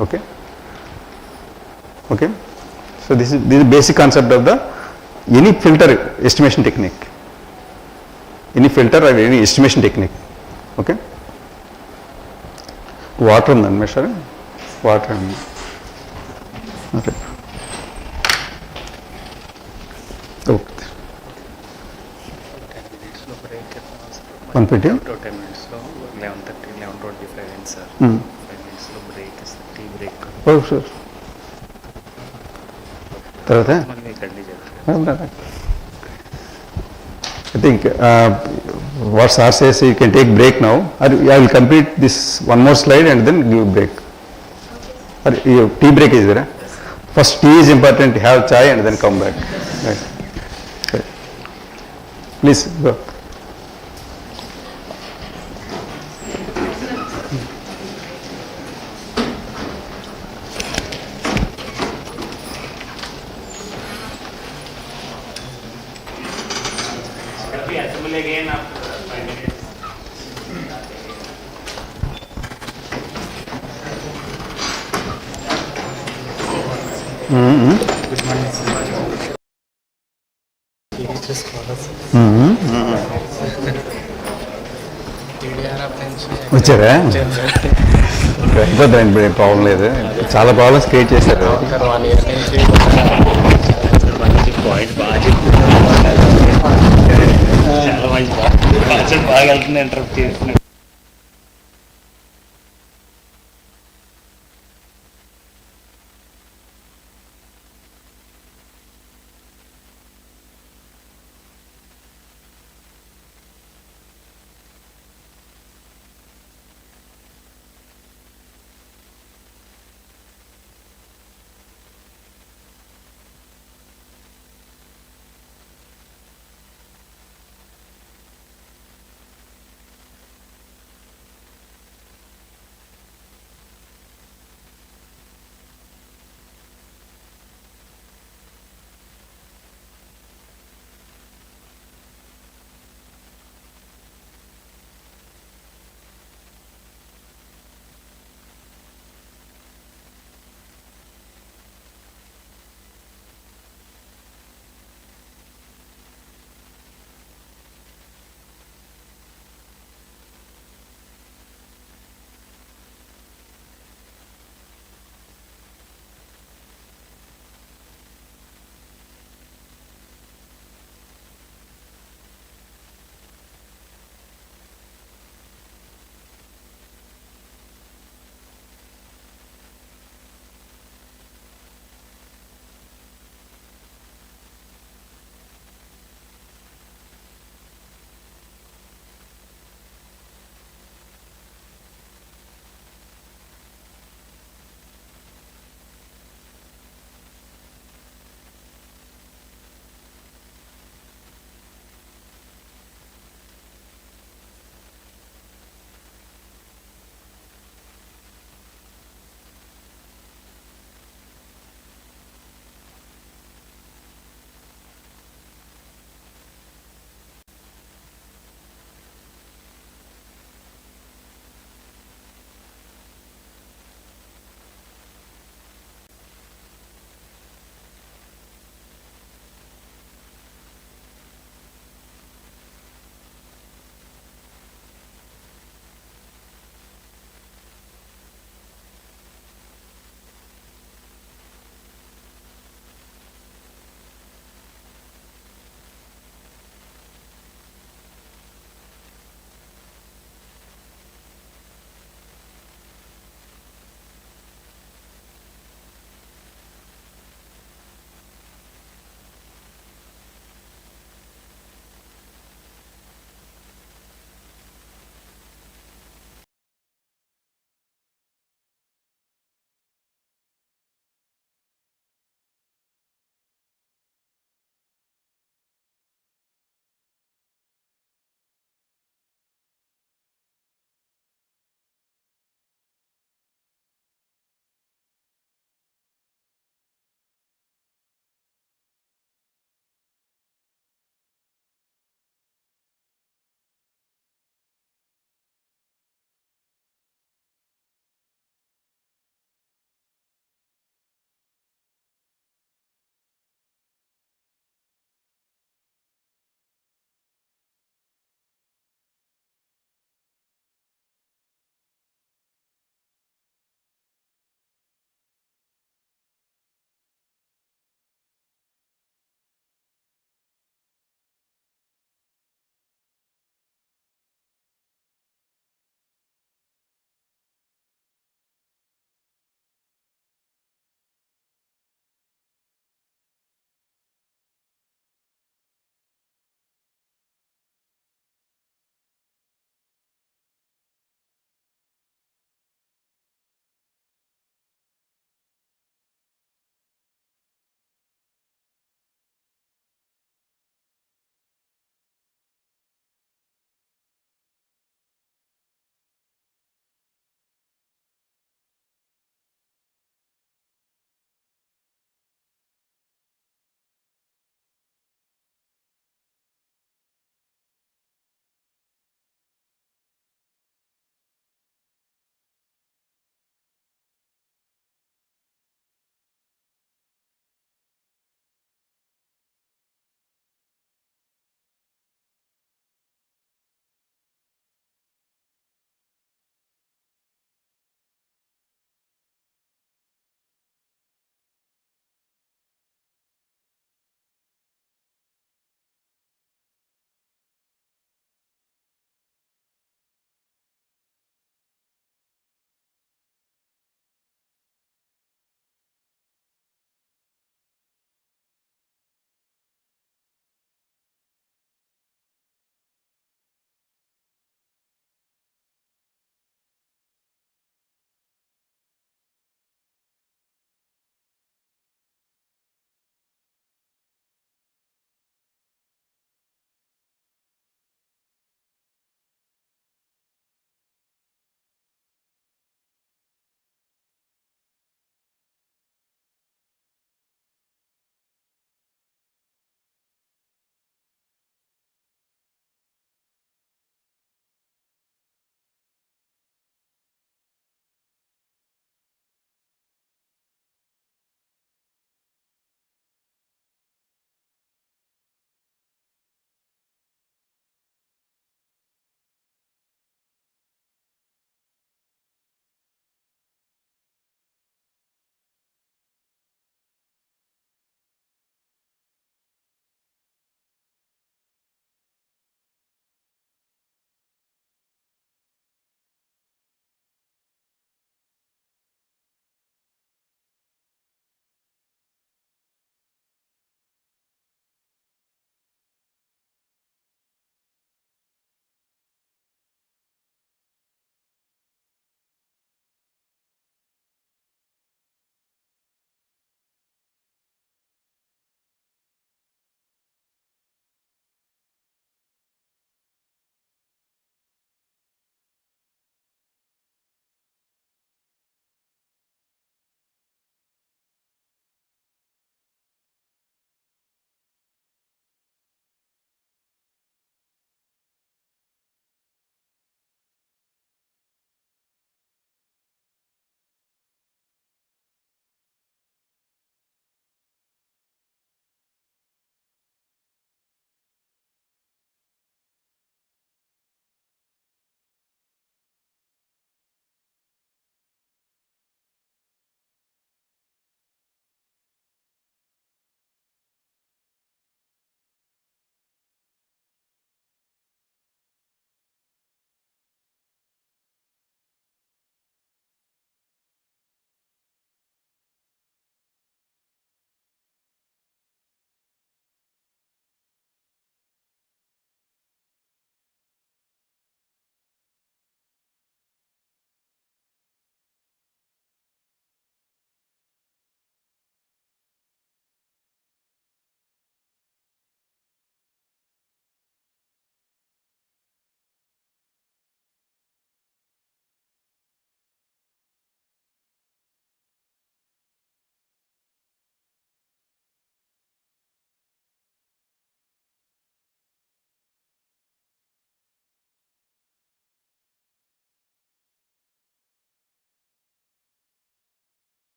Okay. Okay. So this is the basic concept of the any filter estimation technique. Any filter or any estimation technique. Okay. Water on the measure. Water. Okay. Okay. 150. 10 minutes లో 11:30 11:25 అయింది sir 5 minutes లో break tea break Oh, sure. తర్వాత మళ్ళీ continue చేద్దాం. I think what sir says, you can take break now. I will complete this one more slide and then give break. Tea break is there. First tea is important. Have chai and then come back. Right. Right. Please go. Assemble again after 5 minutes. Good morning, sir. వచ్చారా అయిపోతుందండి ఇప్పుడు ఏం problem లేదు చాలా problems create చేశారు మంచి point బాగా చెప్తున్నారు చాలా మంచి బాగా వెళ్తుంది ఇంటరప్ట్ చేస్తున్నారు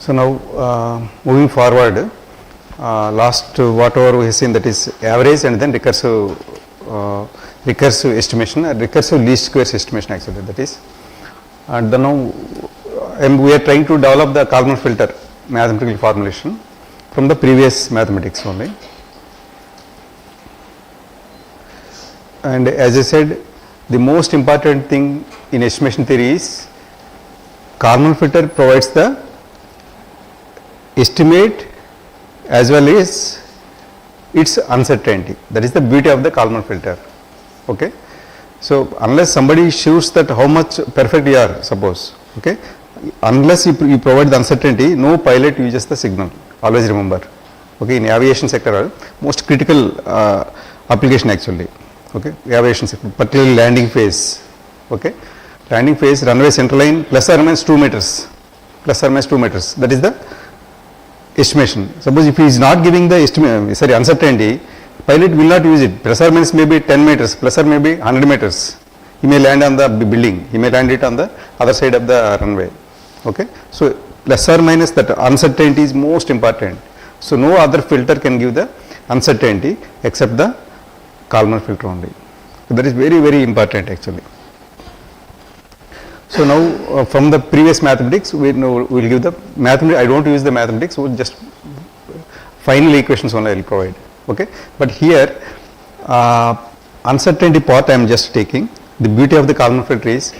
So now moving forward, last whatever we have seen, that is average and then recursive estimation, recursive least squares estimation actually, that is. And then now we are trying to develop the Kalman filter mathematical formulation from the previous mathematics only. And as I said, the most important thing in estimation theory is Kalman filter provides the estimate as well as its uncertainty. That is the beauty of the Kalman filter. Okay. So unless somebody shows that how much perfect you are, suppose, okay, unless you provide the uncertainty, no pilot uses the signal. Always remember. Okay, in aviation sector, most critical application actually. Okay, aviation sector, particularly landing phase. Okay, landing phase, runway center line plus or minus 2 meters, plus or minus 2 meters. That is the estimation. Suppose if he is not giving the uncertainty, pilot will not use it. Plus or minus maybe 10 meters, plus or maybe 100 meters. He may land on the building. He may land it on the other side of the runway. Okay. So plus or minus, that uncertainty is most important. So no other filter can give the uncertainty except the Kalman filter only. So that is very, very important actually. So now from the previous mathematics, we will give the mathematics. I don't use the mathematics, we will just final equations only I will provide. Okay. But here uncertainty part I am just taking. The beauty of the Kalman filter is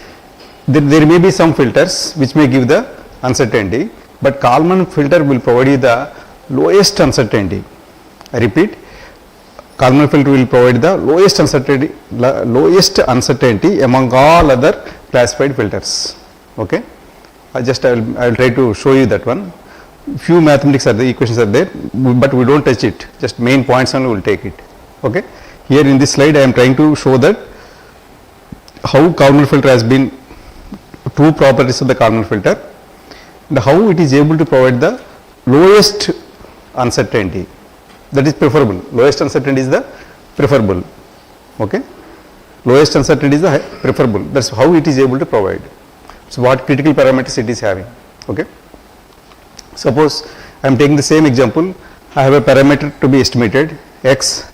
there may be some filters which may give the uncertainty, but Kalman filter will provide you the lowest uncertainty. I repeat, Kalman filter will provide the lowest uncertainty among all other classified filters. Okay. I will try to show you that one. Few mathematics are the equations are there, but we don't touch it. Just main points only we will take it. Okay. Here in this slide I am trying to show that how Kalman filter has been, two properties of the Kalman filter, and how it is able to provide the lowest uncertainty. That is preferable. Lowest uncertainty is the preferable. Okay. Lowest uncertainty is the preferable. That's how it is able to provide. So what critical parameters it is having. Okay. Suppose I am taking the same example. I have a parameter to be estimated, x.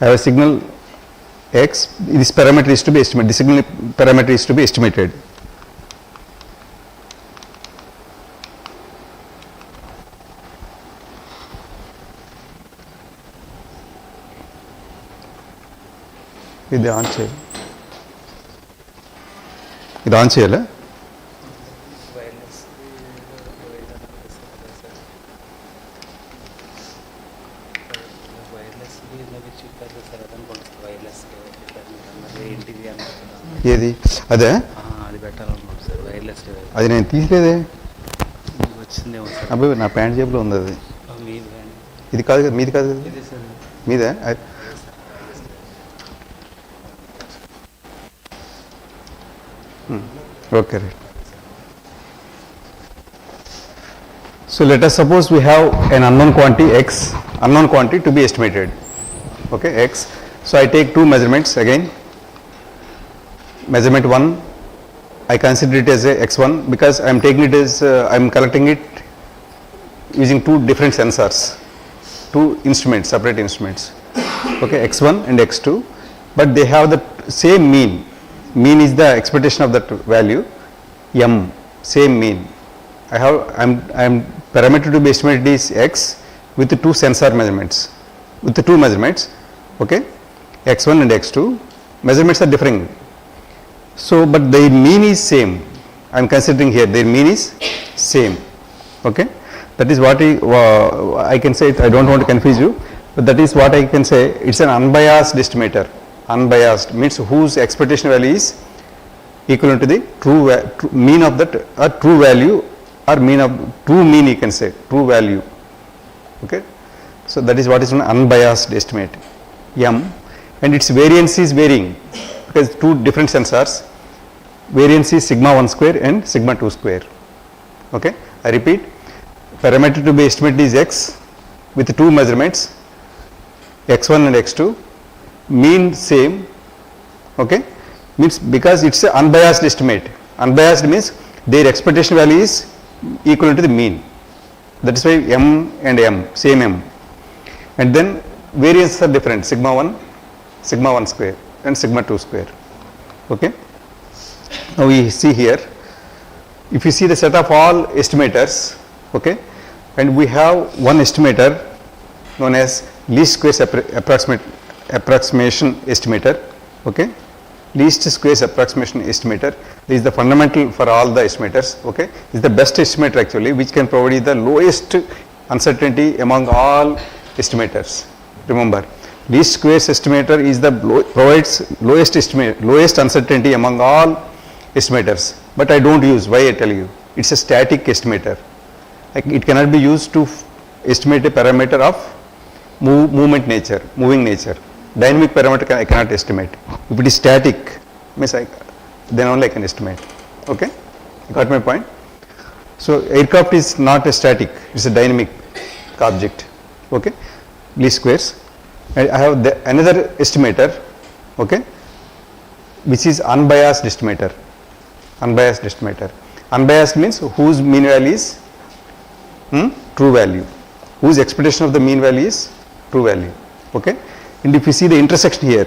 I have a signal x. This parameter is to be estimated. The signal parameter is to be estimated. ఇది on చేయాలి, ఇది on చేయాలా? ఏది అదే, అది పెట్టాలనుకుంటున్నాను sir, wireless అది నేను తీయలేదే. వచ్చిందేమో సార్. అబ్బాయి నా ప్యాంట్ జేబులో ఉంది అది. మీది కానీ ఇది కాదు కదా, మీది కాదు కదా, ఇదే సార్. మీదే. Okay, right. So let us suppose we have an unknown quantity x, unknown quantity to be estimated. Okay, x. So I take two measurements again. Measurement 1, I consider it as a x1 because I am taking it as I am collecting it using two different sensors, two instruments, separate instruments. Okay, x1 and x2, but they have the same mean. Mean is the expectation of that value, m, same mean. I am parameter to be estimated is x with the two sensor measurements, with the two measurements. Okay, x1 and x2 measurements are differing. So, but their mean is same. I am considering here their mean is same. Okay, that is what I can say. I don't want to confuse you, but that is what I can say. It's an unbiased estimator. Unbiased means whose expectation value is equivalent to the true mean of that, or true value, or mean of true mean, you can say true value. Okay, so that is what is an unbiased estimate, m, and its variance is varying because two different sensors. Variance is sigma 1 square and sigma 2 square. Okay, I repeat, parameter to be estimated is x with two measurements, x1 and x2. Mean same. Okay, means because it's an unbiased estimate. Unbiased means their expectation value is equivalent to the mean. That is why m and m, same m. And then variances are different, sigma 1 square and sigma 2 square. Okay. Now we see here, if you see the set of all estimators, okay, and we have one estimator known as least squares approximation estimator, okay. Least squares approximation estimator is the fundamental for all the estimators, okay. Is the best estimator actually, which can provide you the lowest uncertainty among all estimators. Remember, least squares estimator is the provides lowest uncertainty among all estimators. But I don't use, why I tell you, it's a static estimator. Like it cannot be used to estimate a parameter of moving nature. Dynamic parameter I cannot estimate. If it is static, means then only I can estimate. Okay, you got my point? So aircraft is not a static; it's a dynamic object. Okay, least squares. And I have another estimator. Okay, which is unbiased estimator. Unbiased means whose mean value is true value, whose expectation of the mean value is true value. Okay, and if you see the intersection here,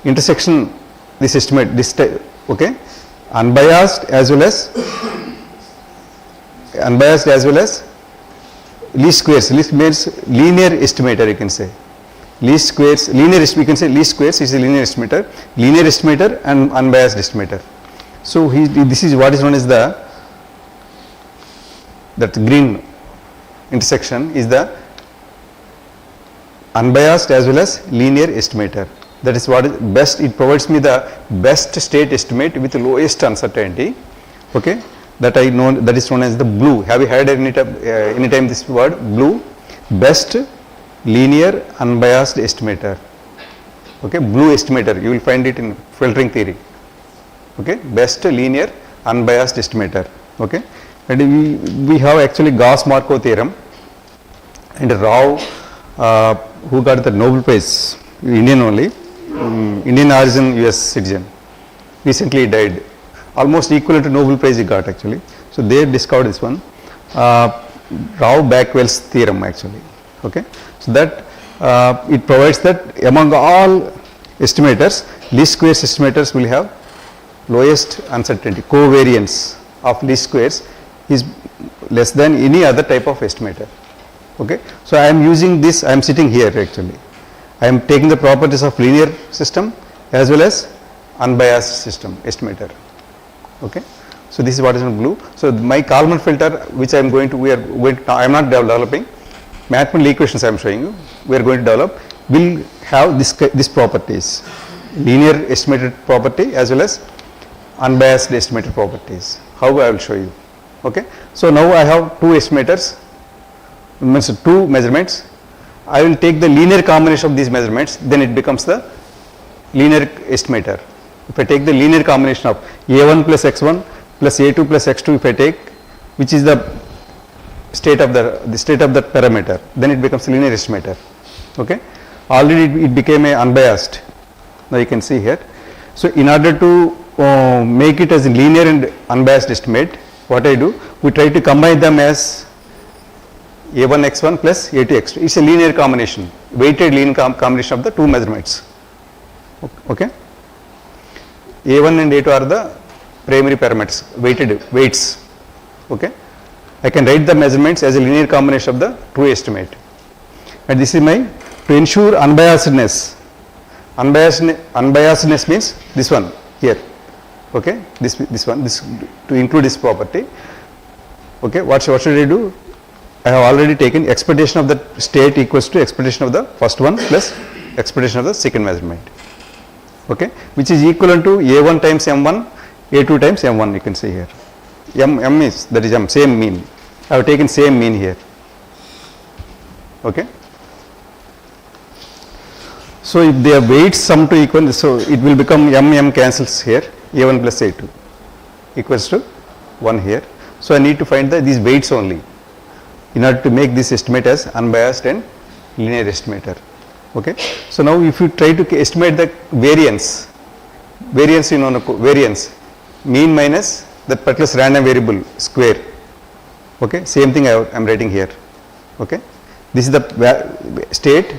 this estimate, okay, unbiased as well as least squares. Least means linear estimator, you can say. Least squares, we can say least squares is a linear estimator and unbiased estimator. So this is what is known as that green intersection is the unbiased as well as linear estimator. That is what is best, it provides me the best state estimate with the lowest uncertainty. Okay, that I know, that is known as the blue. Have you heard any time this word blue? Best linear unbiased estimator. Okay, blue estimator, you will find it in filtering theory. Okay, best linear unbiased estimator. Okay, and we have actually Gauss-Markov theorem, and Rao, who got the Nobel Prize, Indian only, Indian origin US citizen, recently died, almost equivalent to Nobel Prize he got actually. So they discovered this one, Rao-Backwell's theorem actually. Okay, so that it provides that among all estimators, least squares estimators will have lowest uncertainty, covariance of least squares is less than any other type of estimator. Okay, so I am using this, I am sitting here actually, I am taking the properties of linear system as well as unbiased system estimator. Okay, so this is what is in blue. So my Kalman filter, which I am going to, I am not developing, mathematical equations I am showing you, we are going to develop, will have this properties, linear estimated property as well as unbiased estimated properties. How I will show you. Okay, so now I have two estimators, means two measurements. I will take the linear combination of these measurements, then it becomes the linear estimator. If I take the linear combination of A1 plus X1 plus A2 plus X2, if I take, which is the state of the parameter, then it becomes a linear estimator. Okay, already it became a unbiased. Now you can see here. So in order to make it as a linear and unbiased estimate, what I do, we try to combine them as A1 X1 plus A2 X2. It's a linear combination, weighted linear combination of the two measurements. Okay, A1 and A2 are the primary parameters, weights. Okay, I can write the measurements as a linear combination of the two estimate, and this is to ensure unbiasedness. Unbiasedness means this one here. Okay, this to include this property. Okay, what should I do? I have already taken expectation of the state equals to expectation of the first one plus expectation of the second measurement. Okay, which is equivalent to A1 times M1, A2 times M1, you can see here. M is, that is M, same mean. I have taken same mean here. Okay. So if their weights sum to equal, so it will become M cancels here, A1 plus A2 equals to 1 here. So I need to find these weights only in order to make this estimate as unbiased and linear estimator. Okay. So now if you try to estimate the variance, you know, variance, mean minus that particular random variable square. Okay, same thing I am writing here. Okay, this is the state,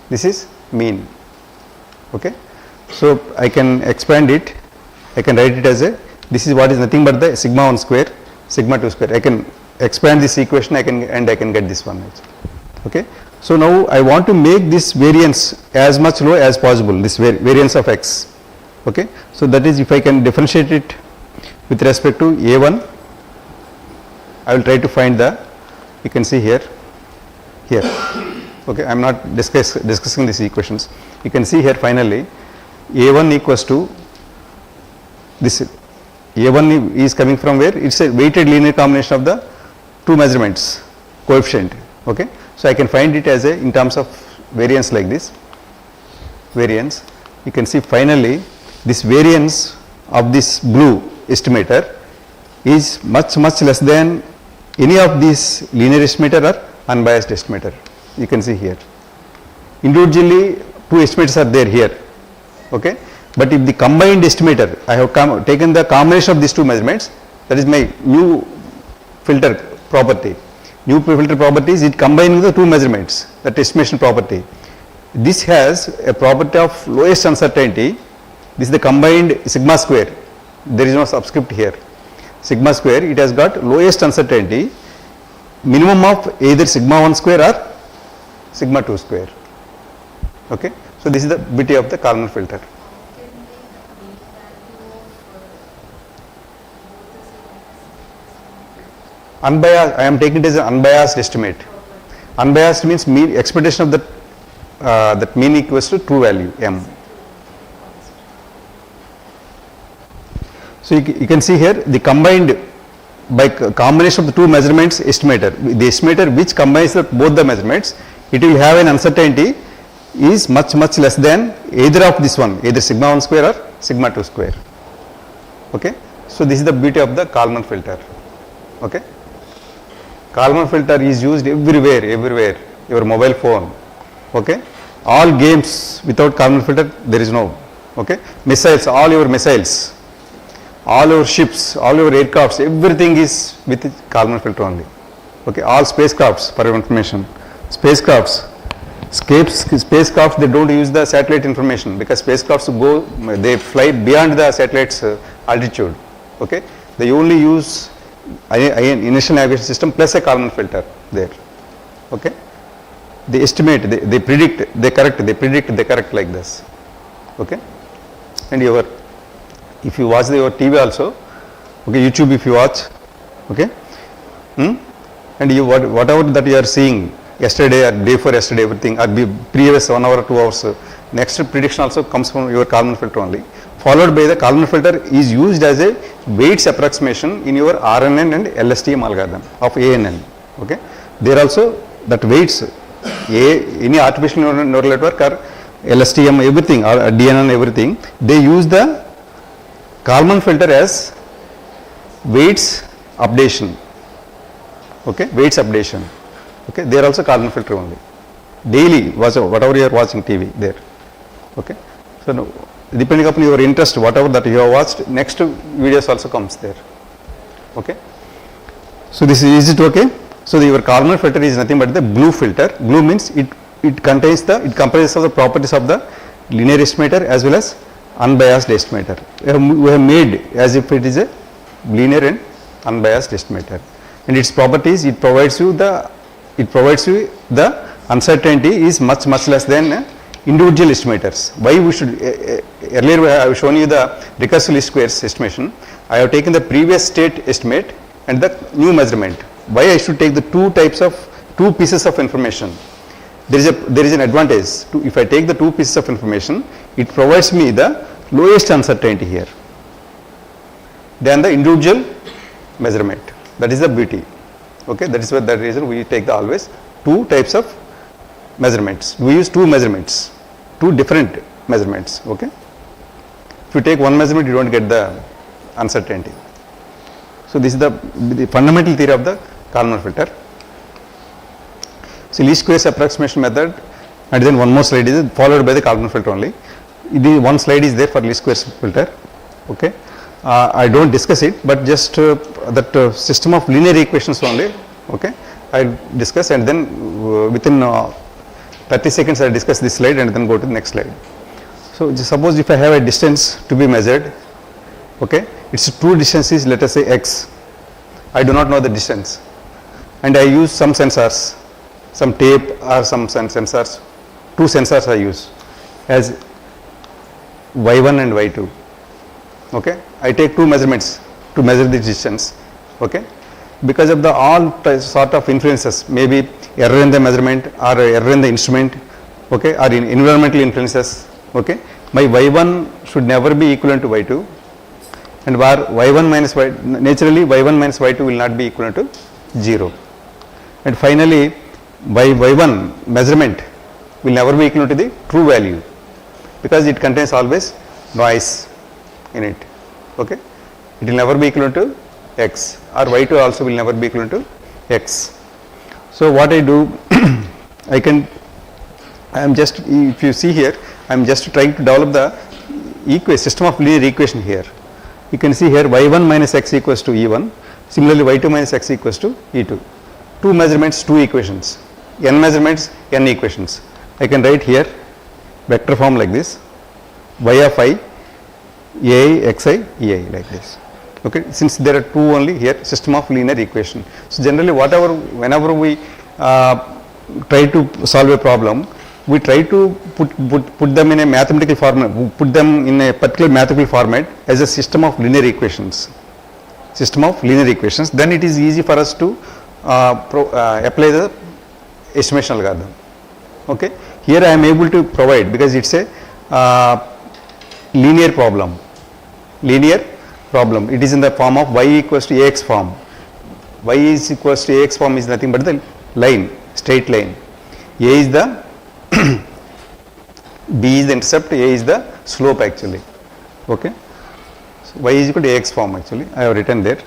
this is mean. Okay, so I can expand it, I can write it as a, this is what is nothing but the sigma 1 square, sigma 2 square. I can expand this equation, I can get this one. Okay, so now I want to make this variance as much low as possible, this variance of x. Okay, so that is, if I can differentiate it with respect to a1, I will try to find the, you can see here. Okay, I am not discussing these equations. You can see here finally a1 equals to this, a1 is coming from where? It is a weighted linear combination of the two measurements coefficient. Okay, so I can find it as a, in terms of variance like this, variance. You can see finally this variance of this blue estimator is much less than any of these linear estimator or unbiased estimator. You can see here individually two estimators are there here. Okay, but if the combined estimator, I have taken the combination of these two measurements, that is my new filter property. New filter property is it combining the two measurements, that estimation property. This has a property of lowest uncertainty. This is the combined sigma square, there is no subscript here. Sigma square, it has got lowest uncertainty, minimum of either sigma 1 square or sigma 2 square. Okay, so this is the beauty of the Kalman filter. Unbiased, I am taking it as an unbiased estimate. Unbiased means mean expectation of that mean equals to true value m. So you can see here the combined, by combination of the two measurements estimator, the estimator which combines both the measurements, it will have an uncertainty is much less than either of this one, either sigma 1 square or sigma 2 square. Okay, so this is the beauty of the Kalman filter. Okay, Kalman filter is used everywhere, your mobile phone. Okay, all games without Kalman filter there is no. Okay, missiles, all your missiles, all your ships, all your aircrafts, everything is with Kalman filter only. Okay, all spacecrafts, for your information, spacecrafts, they don't use the satellite information, because spacecrafts go, they fly beyond the satellite's altitude. Okay, they only use initial navigation system plus a Kalman filter there. Okay, they estimate, they predict, they correct like this. Okay, and if you watch your TV also, okay, YouTube if you watch, okay, and you whatever that you are seeing yesterday or day before yesterday, everything, or previous 1 hour or 2 hours, next prediction also comes from your Kalman filter only, followed by the Kalman filter is used as a weights approximation in your RNN and LSTM algorithm of ANN. Okay, there also that weights, any artificial neural network or LSTM, everything, or DNN, everything, they use the Kalman filter as weights updation. Okay, weights updation. Okay, they are also Kalman filter only. Daily, whatever you are watching TV there. Okay, so no, depending upon your interest, whatever that you have watched, next videos also comes there. Okay, so this is it. Okay, so your Kalman filter is nothing but the blue filter. Blue means it comprises of the properties of the linear estimator as well as unbiased estimator. We have made as if it is a linear and unbiased estimator, and its properties, it provides you the uncertainty is much less than individual estimators. Why we should, earlier I have shown you the recursive least squares estimation. I have taken the previous state estimate and the new measurement. Why I should take the two pieces of information? There is an advantage if I take the two pieces of information, it provides me the lowest uncertainty here than the individual measurement. That is the beauty. Okay, that is the reason we take always two types of measurements. We use two measurements, two different measurements. Okay, if you take one measurement, you don't get the uncertainty. So this is the fundamental theory of the Kalman filter. So least squares approximation method, and then one more slide is followed by the Kalman filter only. The one slide is there for least squares filter. Okay, I don't discuss it, but just that system of linear equations only, okay, I discuss, and then within 30 seconds I discuss this slide and then go to the next slide. So suppose if I have a distance to be measured, okay, its true distance is, let us say, x. I do not know the distance, and I use some sensors, some tape or some sensors, two sensors I use as y1 and y2. Okay, I take two measurements to measure the distance. Okay, because of the all sort of influences, maybe error in the measurement or error in the instrument, okay, or in environmental influences. Okay, my y1 should never be equivalent to y2, and where y1 minus y, naturally y1 minus y2 will not be equivalent to 0. And finally, y1 measurement will never be equivalent to the true value, because it contains always noise in it. Okay, it will never be equivalent to x, or y2 also will never be equivalent to x. So what I do, I am just, if you see here, I am just trying to develop the system of linear equation here. You can see here y1 minus x equals to e1, similarly y2 minus x equals to e2. Two measurements, two equations, n measurements, n equations. I can write here vector form like this, y of I, ai, xi, ei, like this. Okay, since there are two only here, system of linear equation. So generally whenever we try to solve a problem, we try to put them in a mathematical format, put them in a particular mathematical format as a system of linear equations. System of linear equations, then it is easy for us to apply the estimation algorithm. Okay, here I am able to provide, because it's a linear problem. It is in the form of y equals to ax form. Y is equals to ax form is nothing but the line, straight line. A is the b is the intercept, a is the slope actually. Okay, so y is equal to ax form actually, I have written there.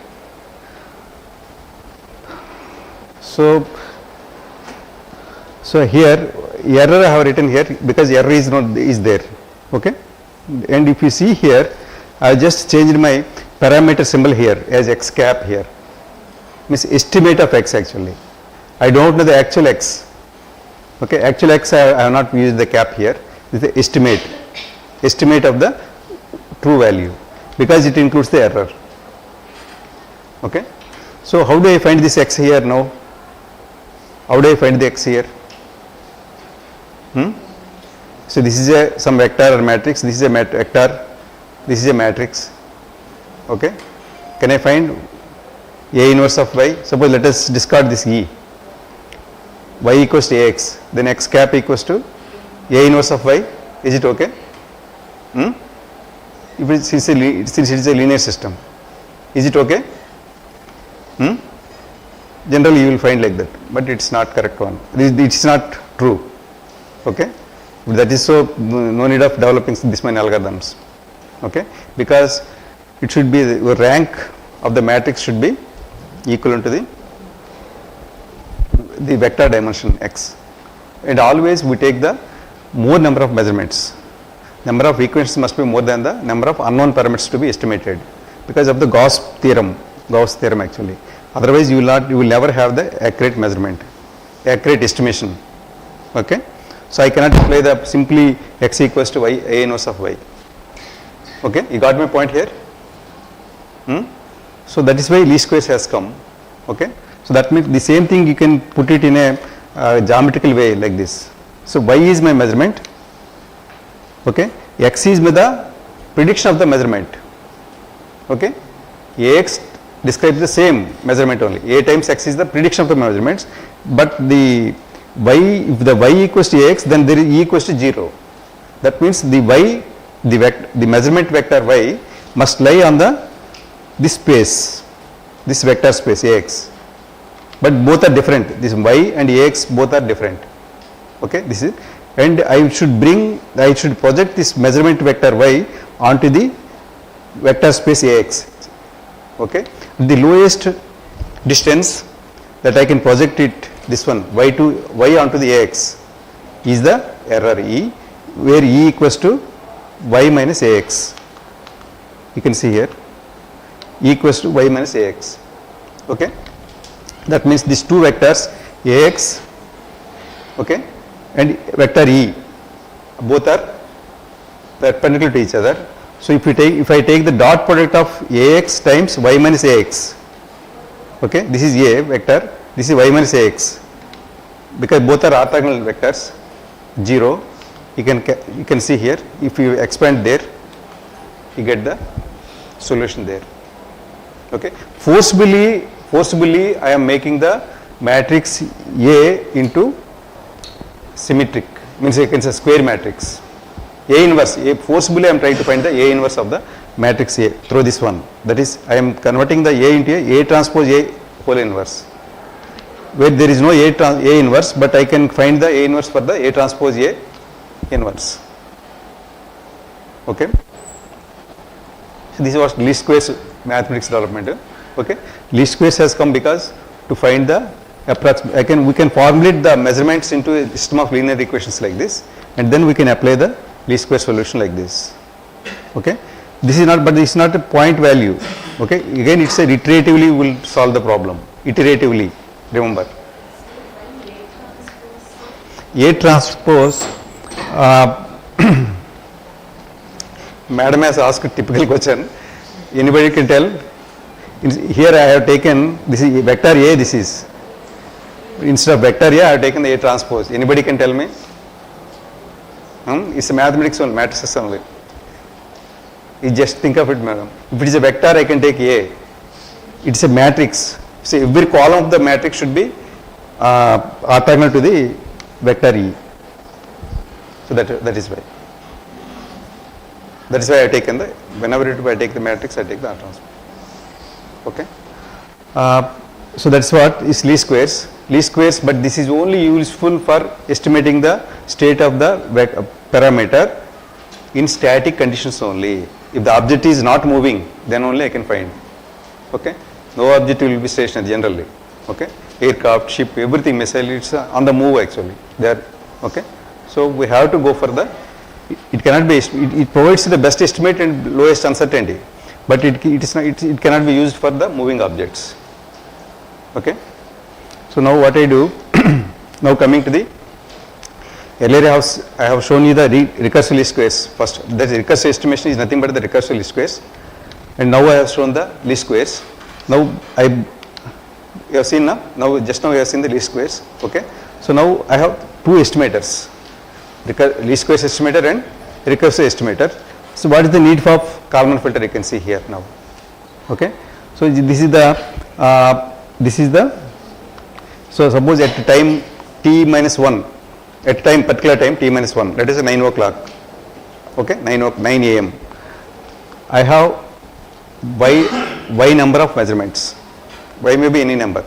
So here error I have written here because error is there. Okay, and if you see here, I just changed my parameter symbol here as x cap here, means estimate of x actually. I don't know the actual x. Okay, actual x I have not used the cap here. This is the estimate of the true value, because it includes the error. Okay, so how do I find this x here now? How do I find the x here? So this is some vector or matrix. This is a vector. This is a matrix. Okay, can I find A inverse of y? Suppose let us discard this E. Y equals to Ax, then x cap equals to A inverse of y. Is it okay? If since it is a linear system, is it okay? Generally you will find like that, but it's not correct one. It's not true. Okay, that is so no need of developing this many algorithms. Okay, because it should be the rank of the matrix should be equivalent to the vector dimension x, and always we take the more number of measurements. Number of equations must be more than the number of unknown parameters to be estimated, because of the Gauss theorem actually. Otherwise you will never have the accurate measurement, accurate estimation. Okay, so I cannot apply the simply x equals to y, A inverse of y. Okay, you got my point here? So that is why least squares has come. Okay, so that means the same thing you can put it in a geometrical way like this. So y is my measurement. Okay, x is the prediction of the measurement. Okay, Ax describes the same measurement only. A times x is the prediction of the measurements, but the y, if the y equals to Ax, then there is E equals to 0. That means the y, the measurement vector y must lie on this space, this vector space Ax, but both are different. This y and Ax both are different. Okay, this is, and I should project this measurement vector y onto the vector space Ax. Okay, the lowest distance that I can project it, this one y onto the Ax, is the error E, where E equals to y minus Ax. You can see here equals to y minus ax. Okay. That means these two vectors ax, okay, and vector e, both are perpendicular to each other. So if I take the dot product of ax times y minus ax, okay, this is a vector, this is y minus ax, because both are orthogonal vectors, 0. You can see here, if you expand there, you get the solution there. Okay. Forcibly I am making the matrix A into symmetric, means you can say square matrix. A inverse, forcibly I am trying to find the A inverse of the matrix A through this one. That is, I am converting the A into A transpose A whole inverse, where there is no A inverse, but I can find the A inverse for the A transpose A inverse. Okay. So this was least squares mathematics development. Okay. Least squares has come because to find the we can formulate the measurements into a system of linear equations like this, and then we can apply the least square solution like this. Okay. This is not, but this is not a point value. Okay. Again, it's a iteratively will solve the problem. Iteratively, remember. A transpose. Madam has asked a typical question. Anybody can tell? Here I have taken, this is vector A, this is. Instead of vector A, I have taken the A transpose. Anybody can tell me? It's a mathematics only, matrices only. You just think of it, madam. If it is a vector, I can take A. It's a matrix. So every column of the matrix should be orthogonal to the vector E. So that is why. That is why I have taken the, whenever I take the matrix, I take the R transpose. Okay. So that's what is least squares. Least squares, but this is only useful for estimating the state of the parameter in static conditions only. If the object is not moving, then only I can find. Okay. No object will be stationary generally. Okay. Aircraft, ship, everything, missile, it's on the move actually. They are, okay. So we have to go for the, it cannot be, it provides the best estimate and lowest uncertainty, but it cannot be used for the moving objects. Okay. So now what I do, now coming to the, earlier I have shown you the recursive least squares first. That recursive estimation is nothing but the recursive least squares, and now I have shown the least squares. Now you have seen now just now you have seen the least squares. Okay. So now I have two estimators, least squares estimator and recursive estimator. So what is the need for Kalman filter? You can see here now. Okay. So this is the so suppose at the time t minus 1, at time particular time t minus 1, that is a 9 o'clock. Okay, 9 a.m. I have y number of measurements. Y may be any number.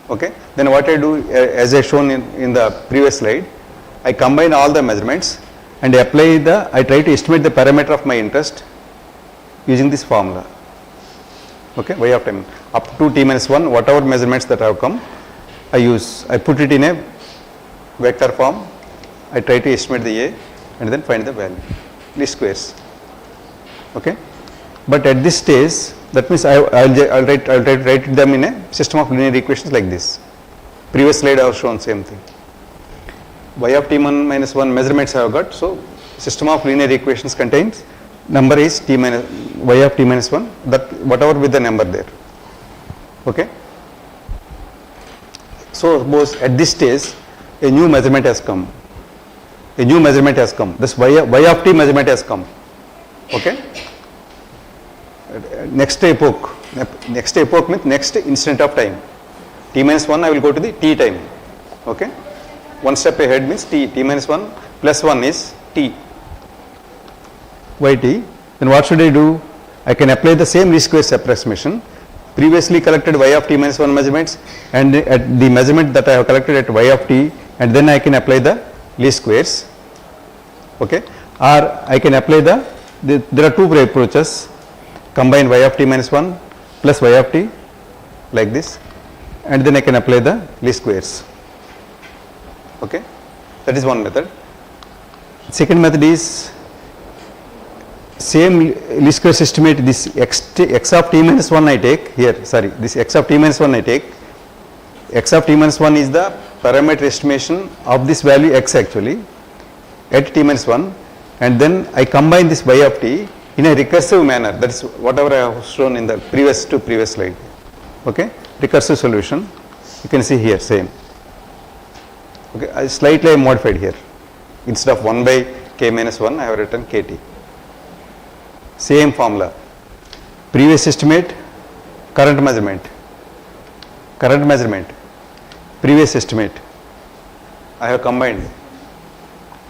Okay. Then what I do, as I shown in the previous slide, I combine all the measurements and I try to estimate the parameter of my interest using this formula. Okay, y of time up to t minus 1, whatever measurements that have come, I put it in a vector form. I try to estimate the A and then find the value, least squares. Okay, but at this stage, that means I'll try to write them in a system of linear equations like this. Previous slide I have shown same thing. Y of t minus 1 measurements I have got. So system of linear equations contains number is t minus y of t minus 1, that whatever with the number there. Okay. So suppose at this stage a new measurement has come. This y of t measurement has come. Okay. Next epoch means next instant of time. T minus 1 I will go to the t time. Okay. One step ahead means t minus 1 plus 1 is t. Yt. Then what should I do? I can apply the same least squares approximation. Previously collected y of t minus 1 measurements and at the measurement that I have collected at y of t, and then I can apply the least squares. Okay. Or I can apply there are two approaches. Combine y of t minus 1 plus y of t like this, and then I can apply the least squares. Okay. That is one method. Second method is same least squares estimate, this x of t minus 1 I take here, sorry, this x of t minus 1 I take, x of t minus 1 is the parameter estimation of this value x actually at t minus 1, and then I combine this y of t in a recursive manner, that is whatever I have shown in the previous slide, okay, recursive solution, you can see here same, okay, I slightly modified here, instead of 1 by k minus 1 I have written kt. Same formula, previous estimate, current measurement, previous estimate, I have combined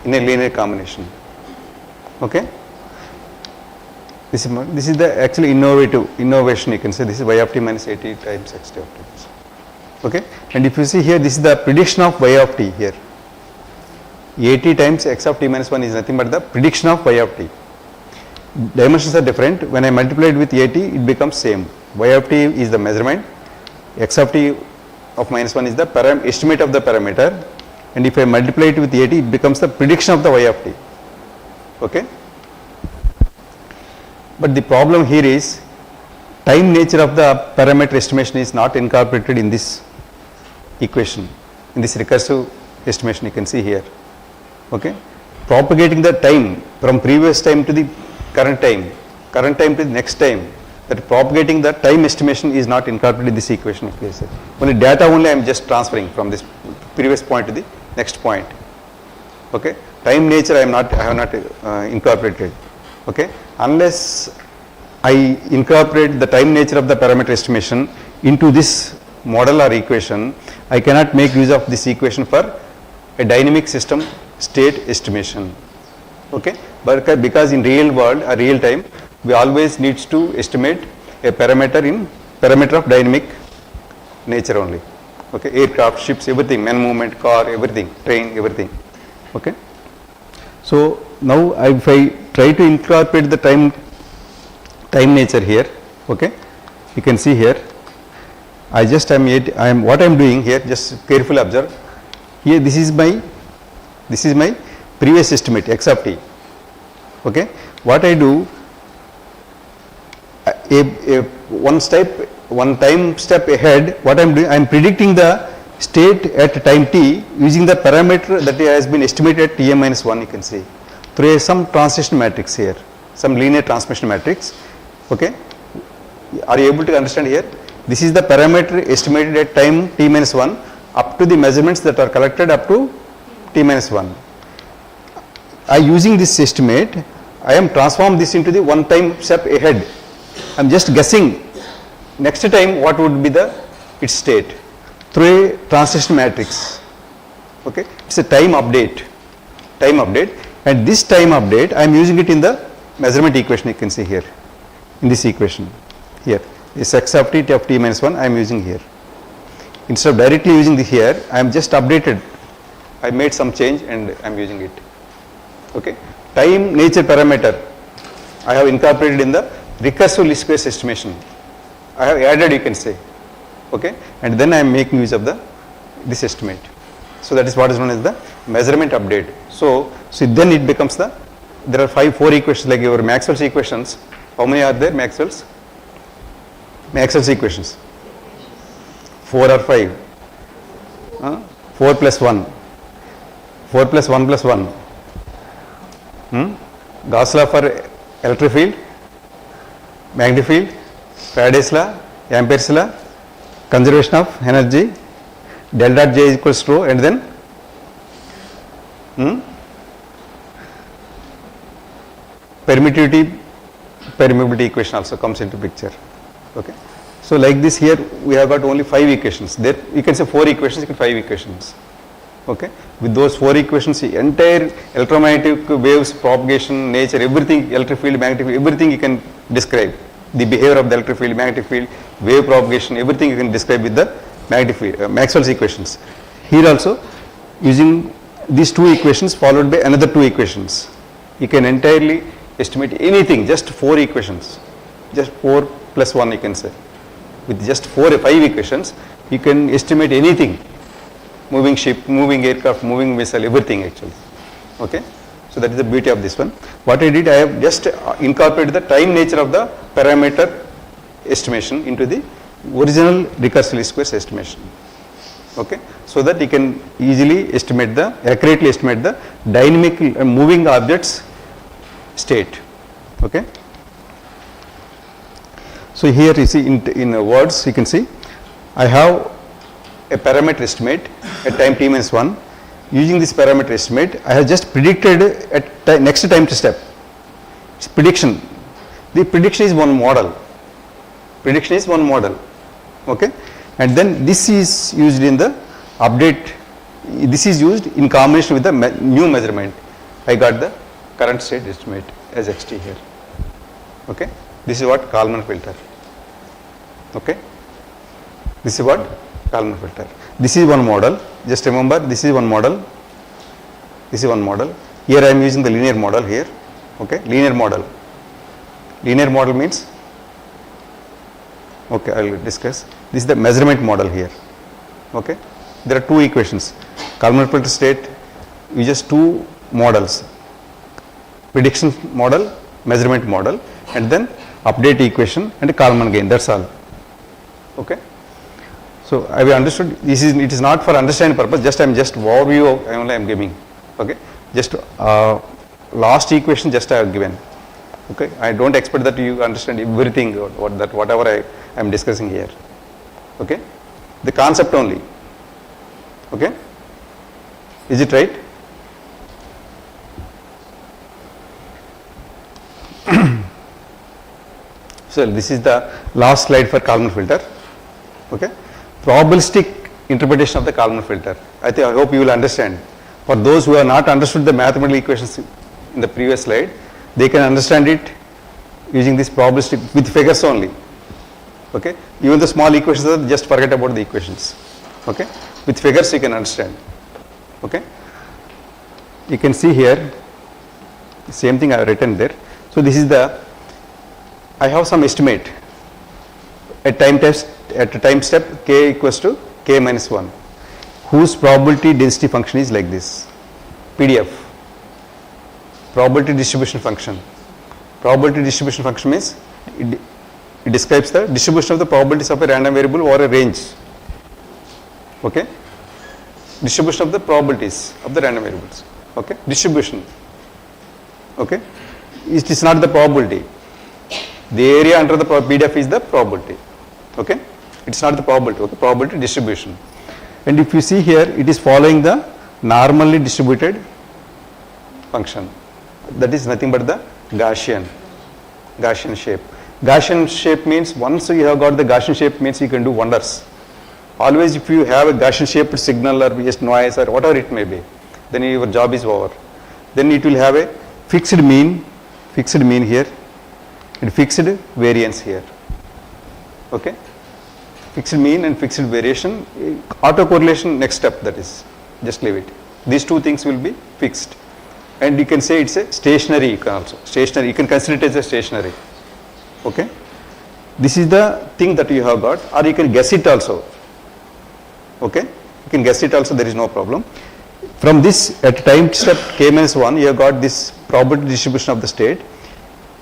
in a linear combination. Okay, this is the actually innovation, you can say. This is y of t minus 80 times x t of t. Okay, and if you see here, this is the prediction of y of t here. 80 times x of t minus 1 is nothing but the prediction of y of t. Dimensions are different. When I multiply it with 80, it becomes same. Y of t is the measurement, x of t of minus 1 is the estimate of the parameter, and if I multiply it with 80, it becomes the prediction of the y of t. Okay. But the problem here is time nature of the parameter estimation is not incorporated in this equation, in this recursive estimation, you can see here. Okay. Propagating the time from previous time to the current time to the next time, that propagating the time estimation is not incorporated in this equation. Only data only I am just transferring from this previous point to the next point. Okay. Time nature I have not incorporated. Okay. Unless I incorporate the time nature of the parameter estimation into this model or equation, I cannot make use of this equation for a dynamic system state estimation. Okay. But because in real world or real time, we always needs to estimate a parameter of dynamic nature only. Okay. Aircraft, ships, everything, man movement, car, everything, train, everything. Okay. So now if I try to incorporate the time nature here, okay, you can see here, what I am doing here, just carefully observe. Here this is my previous estimate x of t. Okay. What I do, one time step ahead, what I am doing, I am predicting the state at time t using the parameter that has been estimated at Tm minus 1, you can see, through some transition matrix here, some linear transmission matrix. Okay. Are you able to understand here? This is the parameter estimated at time t minus 1 up to the measurements that are collected up to t minus 1. Using this estimate, I am transform this into the one time step ahead. I am just guessing next time what would be its state through a transition matrix. Okay. It's a time update, and this time update I am using it in the measurement equation, you can see here, in this equation here. This x of t minus 1 I am using here. Instead of directly using this here, I am just updated. I made some change and I am using it. Okay. Time nature parameter I have incorporated in the recursive least squares estimation. I have added, you can say. Okay. And then I am making use of this estimate. So that is what is known as the measurement update. So then it becomes there are 4 equations like your Maxwell's equations. How many are there, Maxwell's equations? 4 or 5? 4 plus 1. 4 plus 1 plus 1. Gauss law for electric field, magnetic field, Faraday's law, Ampere's law, conservation of energy, del dot J equals to rho, and then permeability equation also comes into picture. Okay. So like this here we have got only 5 equations. There you can say 4 equations, you can 5 equations. Okay. With those 4 equations, the entire electromagnetic waves, propagation, nature, everything, electric field, magnetic field, everything you can describe. The behavior of the electric field, magnetic field, wave propagation, everything you can describe with the magnetic field, Maxwell's equations. Here also, using these 2 equations followed by another 2 equations, you can entirely estimate anything, just 4 equations, just 4 plus 1 you can say. With just 4 or 5 equations, you can estimate anything. Moving ship, moving aircraft, moving vessel, everything actually. Okay. So So that is the beauty of this one. What I did, I have just incorporated the time nature of the parameter estimation into the original recursive least squares estimation. Okay, so that you can easily estimate the, accurately estimate the dynamic moving objects state. Okay. So here you see in words you can see I have a parameter estimate at time t minus 1. Using this parameter estimate, I have just predicted at next time step. It's prediction. The prediction is one model. Prediction is one model. Okay, and then this is used in the update. This is used in combination with the new measurement. I got the current state estimate as xt here. Okay, this is what Kalman filter. Okay, this is what Kalman filter. This is one model. Just remember, this is one model. This is one model. Here I am using the linear model here. Okay, linear model. Linear model means, okay, I will discuss. This is the measurement model here. Okay, there are two equations. Kalman filter state uses two models: prediction model, measurement model, and then update equation and Kalman gain. That's all. Okay. So I have understood this is, it is not for understanding purpose, just I am just overview only I am giving. Okay, just last equation just I have given. Okay, I don't expect that you understand everything whatever I am discussing here. Okay, the concept only. Okay, is it right? So this is the last slide for Kalman filter. Okay, probabilistic interpretation of the Kalman filter. I hope you will understand. For those who have not understood the mathematical equations in the previous slide, they can understand it using this probabilistic with figures only. Okay, even the small equations, just forget about the equations. Okay, with figures you can understand. Okay, you can see here the same thing I have written there. So this is the, I have some estimate at time test at a time step k equals to k minus 1, whose probability density function is like this. PDF, probability distribution function. Probability distribution function means it describes the distribution of the probabilities of a random variable or a range. Okay, distribution of the probabilities of the random variables. Okay, distribution. Okay, it is not the probability. The area under the PDF is the probability. Okay, it's not the probability. Okay, probability distribution. And if you see here, it is following the normally distributed function. That is nothing but the Gaussian shape. Gaussian shape means once you have got the Gaussian shape means you can do wonders. Always if you have a Gaussian shaped signal or just noise or whatever it may be, then your job is over. Then it will have a fixed mean here and fixed variance here. Okay, fixed mean and fixed variation, autocorrelation next step, that is, just leave it. These two things will be fixed. And you can say it's a stationary, you can also, stationary, you can consider it as a stationary. Okay, this is the thing that you have got, or you can guess it also. Okay, you can guess it also, there is no problem. From this at time step k minus 1, you have got this probability distribution of the state.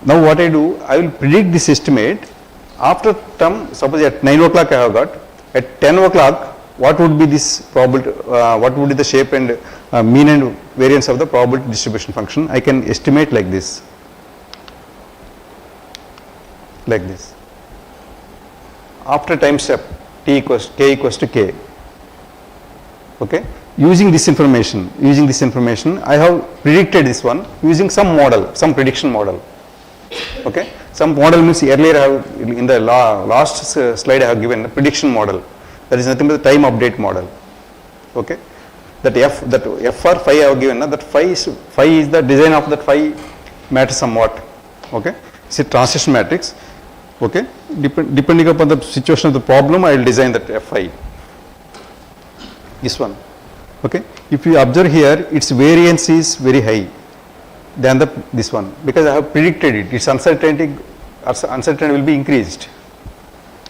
Now what I do, I will predict this estimate after term. Suppose at 9 o'clock I have got, at 10 o'clock what would be this probability, what would be the shape and mean and variance of the probability distribution function. I can estimate like this, after time step k equals to k. Okay, using this information, I have predicted this one using some model, some prediction model. Okay, some model means earlier I have in the last slide I have given a prediction model. That is nothing but the time update model. Okay, that f for phi I have given, that phi is the design of that phi matrix somewhat. Okay, it's a transition matrix. Okay, depending upon the situation of the problem, I will design that fi. This one. Okay, if you observe here, its variance is very high than this one, because I have predicted it. Its uncertainty will be increased.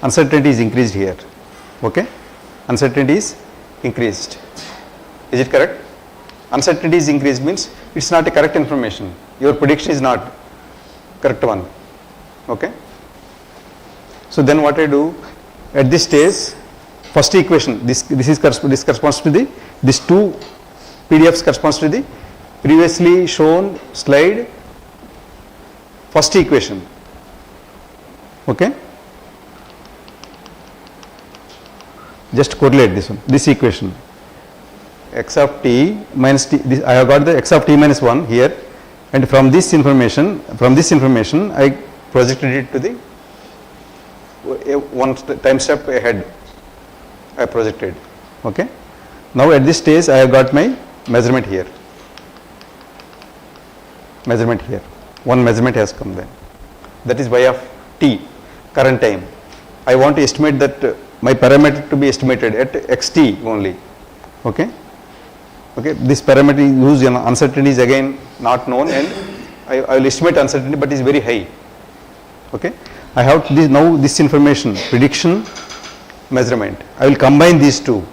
Uncertainty is increased here. Okay, uncertainty is increased. Is it correct? Uncertainty is increased means it's not a correct information. Your prediction is not correct one. Okay. So then what I do at this stage, first equation, this corresponds to the, these two PDFs corresponds to the previously shown slide first equation. Okay. Just correlate this one, this equation. X of t minus t, this, I have got the x of t minus 1 here, and from this information I projected it to the one time step ahead I projected. Okay. Now at this stage I have got my measurement here. One measurement has come then. That is y of t, current time. I want to estimate that my parameter to be estimated at xt only. Okay. Okay. This parameter whose uncertainty is again not known, and I will estimate uncertainty, but is very high. Okay. I have this, now this information, prediction, measurement. I will combine these two.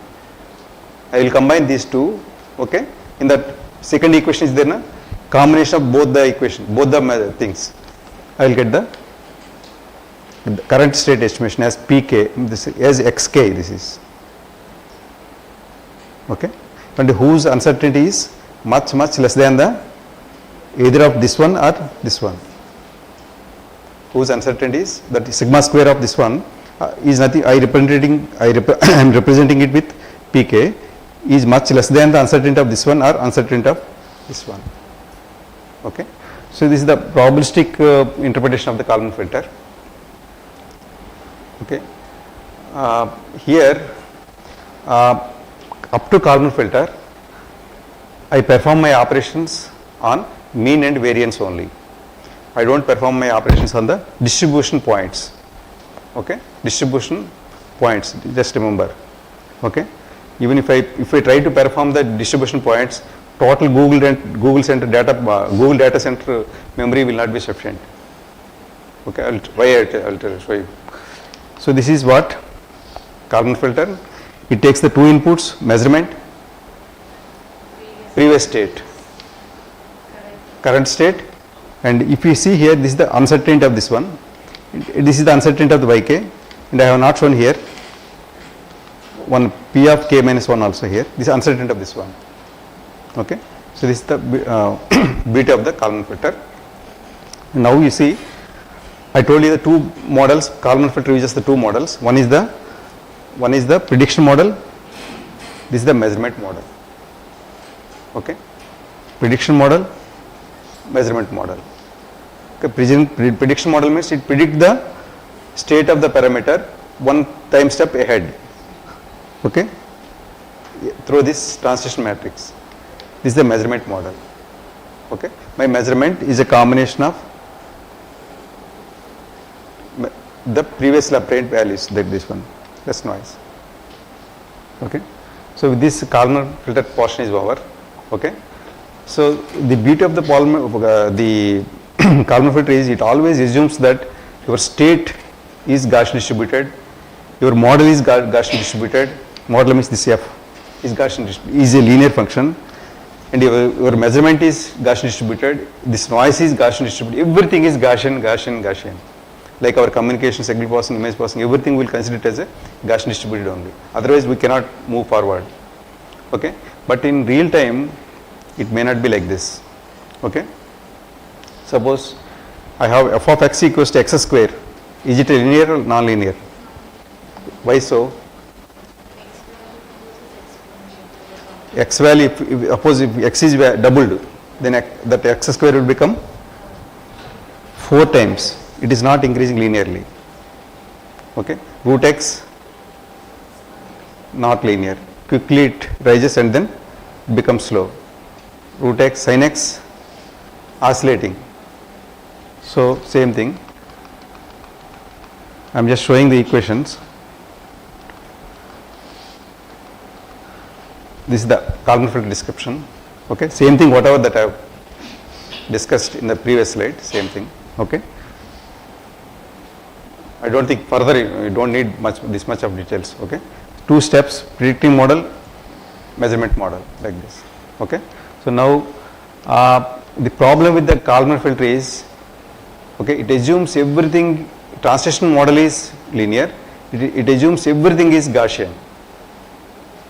Okay. In that second equation is there na combination of both the equation, both the things. I will get the current state estimation as pk, this as xk. This is okay, and whose uncertainty is much less than the either of this one or this one. Whose uncertainty is that sigma square of this one is nothing. I am representing it with pk is much less than the uncertainty of this one or uncertainty of this one. Okay. So this is the probabilistic interpretation of the Kalman filter. Okay. Here up to Kalman filter, I perform my operations on mean and variance only. I don't perform my operations on the distribution points. Okay. Distribution points, just remember. Okay. Even if I try to perform the distribution points, total Google data center memory will not be sufficient. Okay, I'll show you. So this is what Kalman filter. It takes the two inputs, measurement, previous state, current state, and if you see here, this is the uncertainty of this one. This is the uncertainty of the yk, and I have not shown here one p of k minus 1 also here. This is uncertainty of this one. Okay. So this is the beauty of the Kalman filter. Now you see, I told you the two models. Kalman filter uses the two models. One is the prediction model. This is the measurement model. Okay. Prediction model, measurement model. Okay. Prediction model means it predicts the state of the parameter one time step ahead. Okay. Through this transition matrix. This is the measurement model. Okay. My measurement is a combination of the previously obtained values, like this one, that's noise. Okay. So with this Kalman filter portion is over. Okay. So the beauty of the Kalman filter is it always assumes that your state is Gaussian distributed, your model is Gaussian distributed. Model means this f is Gaussian is a linear function, and your measurement is Gaussian distributed. This noise is Gaussian distributed. Everything is Gaussian. Like our communication, signal processing, image processing, everything will consider it as a Gaussian distributed only. Otherwise, we cannot move forward. Okay. But in real time, it may not be like this. Okay. Suppose I have f of x equals to x square. Is it a linear or non-linear? Why so? X value, suppose if x is doubled, then that x square will become 4 times. It is not increasing linearly. Okay. Root x not linear. Quickly it rises and then becomes slow. Root x, sin x oscillating. So same thing. I am just showing the equations. This is the Kalman filter description. Okay. Same thing whatever that I have discussed in the previous slide, same thing. Okay. I don't think further you don't need this much of details. Okay. 2 steps, predicting model, measurement model, like this. Okay. So now The problem with the Kalman filter is, okay, it assumes everything, translation model is linear, it assumes everything is Gaussian,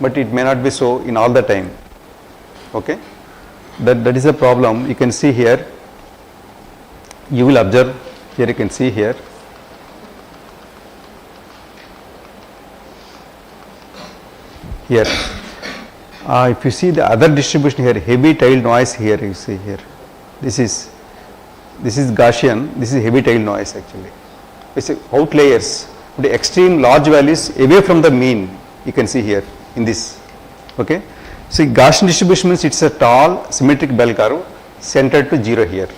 but it may not be so in all the time. Okay, that is a problem. You can see here, you will observe here, you can see here, if you see the other distribution here, heavy tail noise here, you see here, this is Gaussian, this is heavy tail noise actually. It's outliers, the extreme large values away from the mean, you can see here in this. Okay, see Gaussian distribution means it's a tall symmetric bell curve centered to 0 here,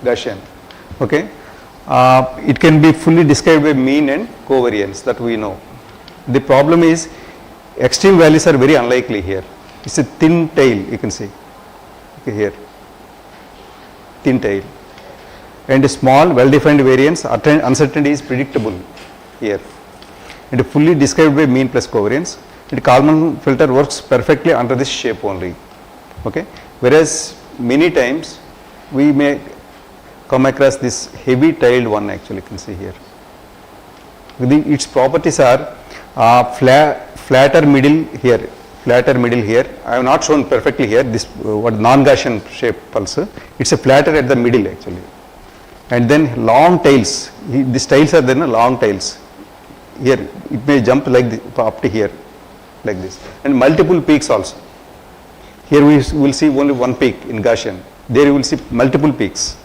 Gaussian. Okay, it can be fully described by mean and covariance, that we know. The problem is extreme values are very unlikely here. It's a thin tail, you can see, okay, here, thin tail, and a small well defined variance, uncertainty is predictable here, and fully described by mean plus covariance. The Kalman filter works perfectly under this shape only. Okay, whereas many times we may come across this heavy tailed one, actually you can see here. Its properties are flatter middle here, I have not shown perfectly here this what non-Gaussian shape pulse, it's a flatter at the middle actually, and then long tails, these tails are then long tails here, it may jump like this, up to here like this, and multiple peaks also. Here we will see only one peak in Gaussian, there you will see multiple peaks,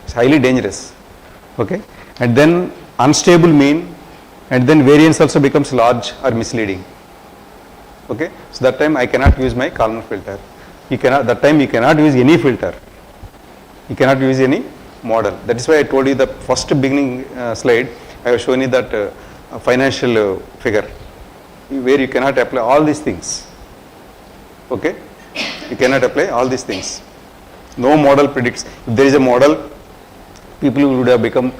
it's highly dangerous. Okay, and then unstable mean, and then variance also becomes large or misleading. Okay, so that time I cannot use my Kalman filter. That time you cannot use any filter. You cannot use any model. That is why I told you the first beginning slide, I have shown you that financial figure, where you cannot apply all these things. Okay, you cannot apply all these things. No model predicts. If there is a model, people would have become,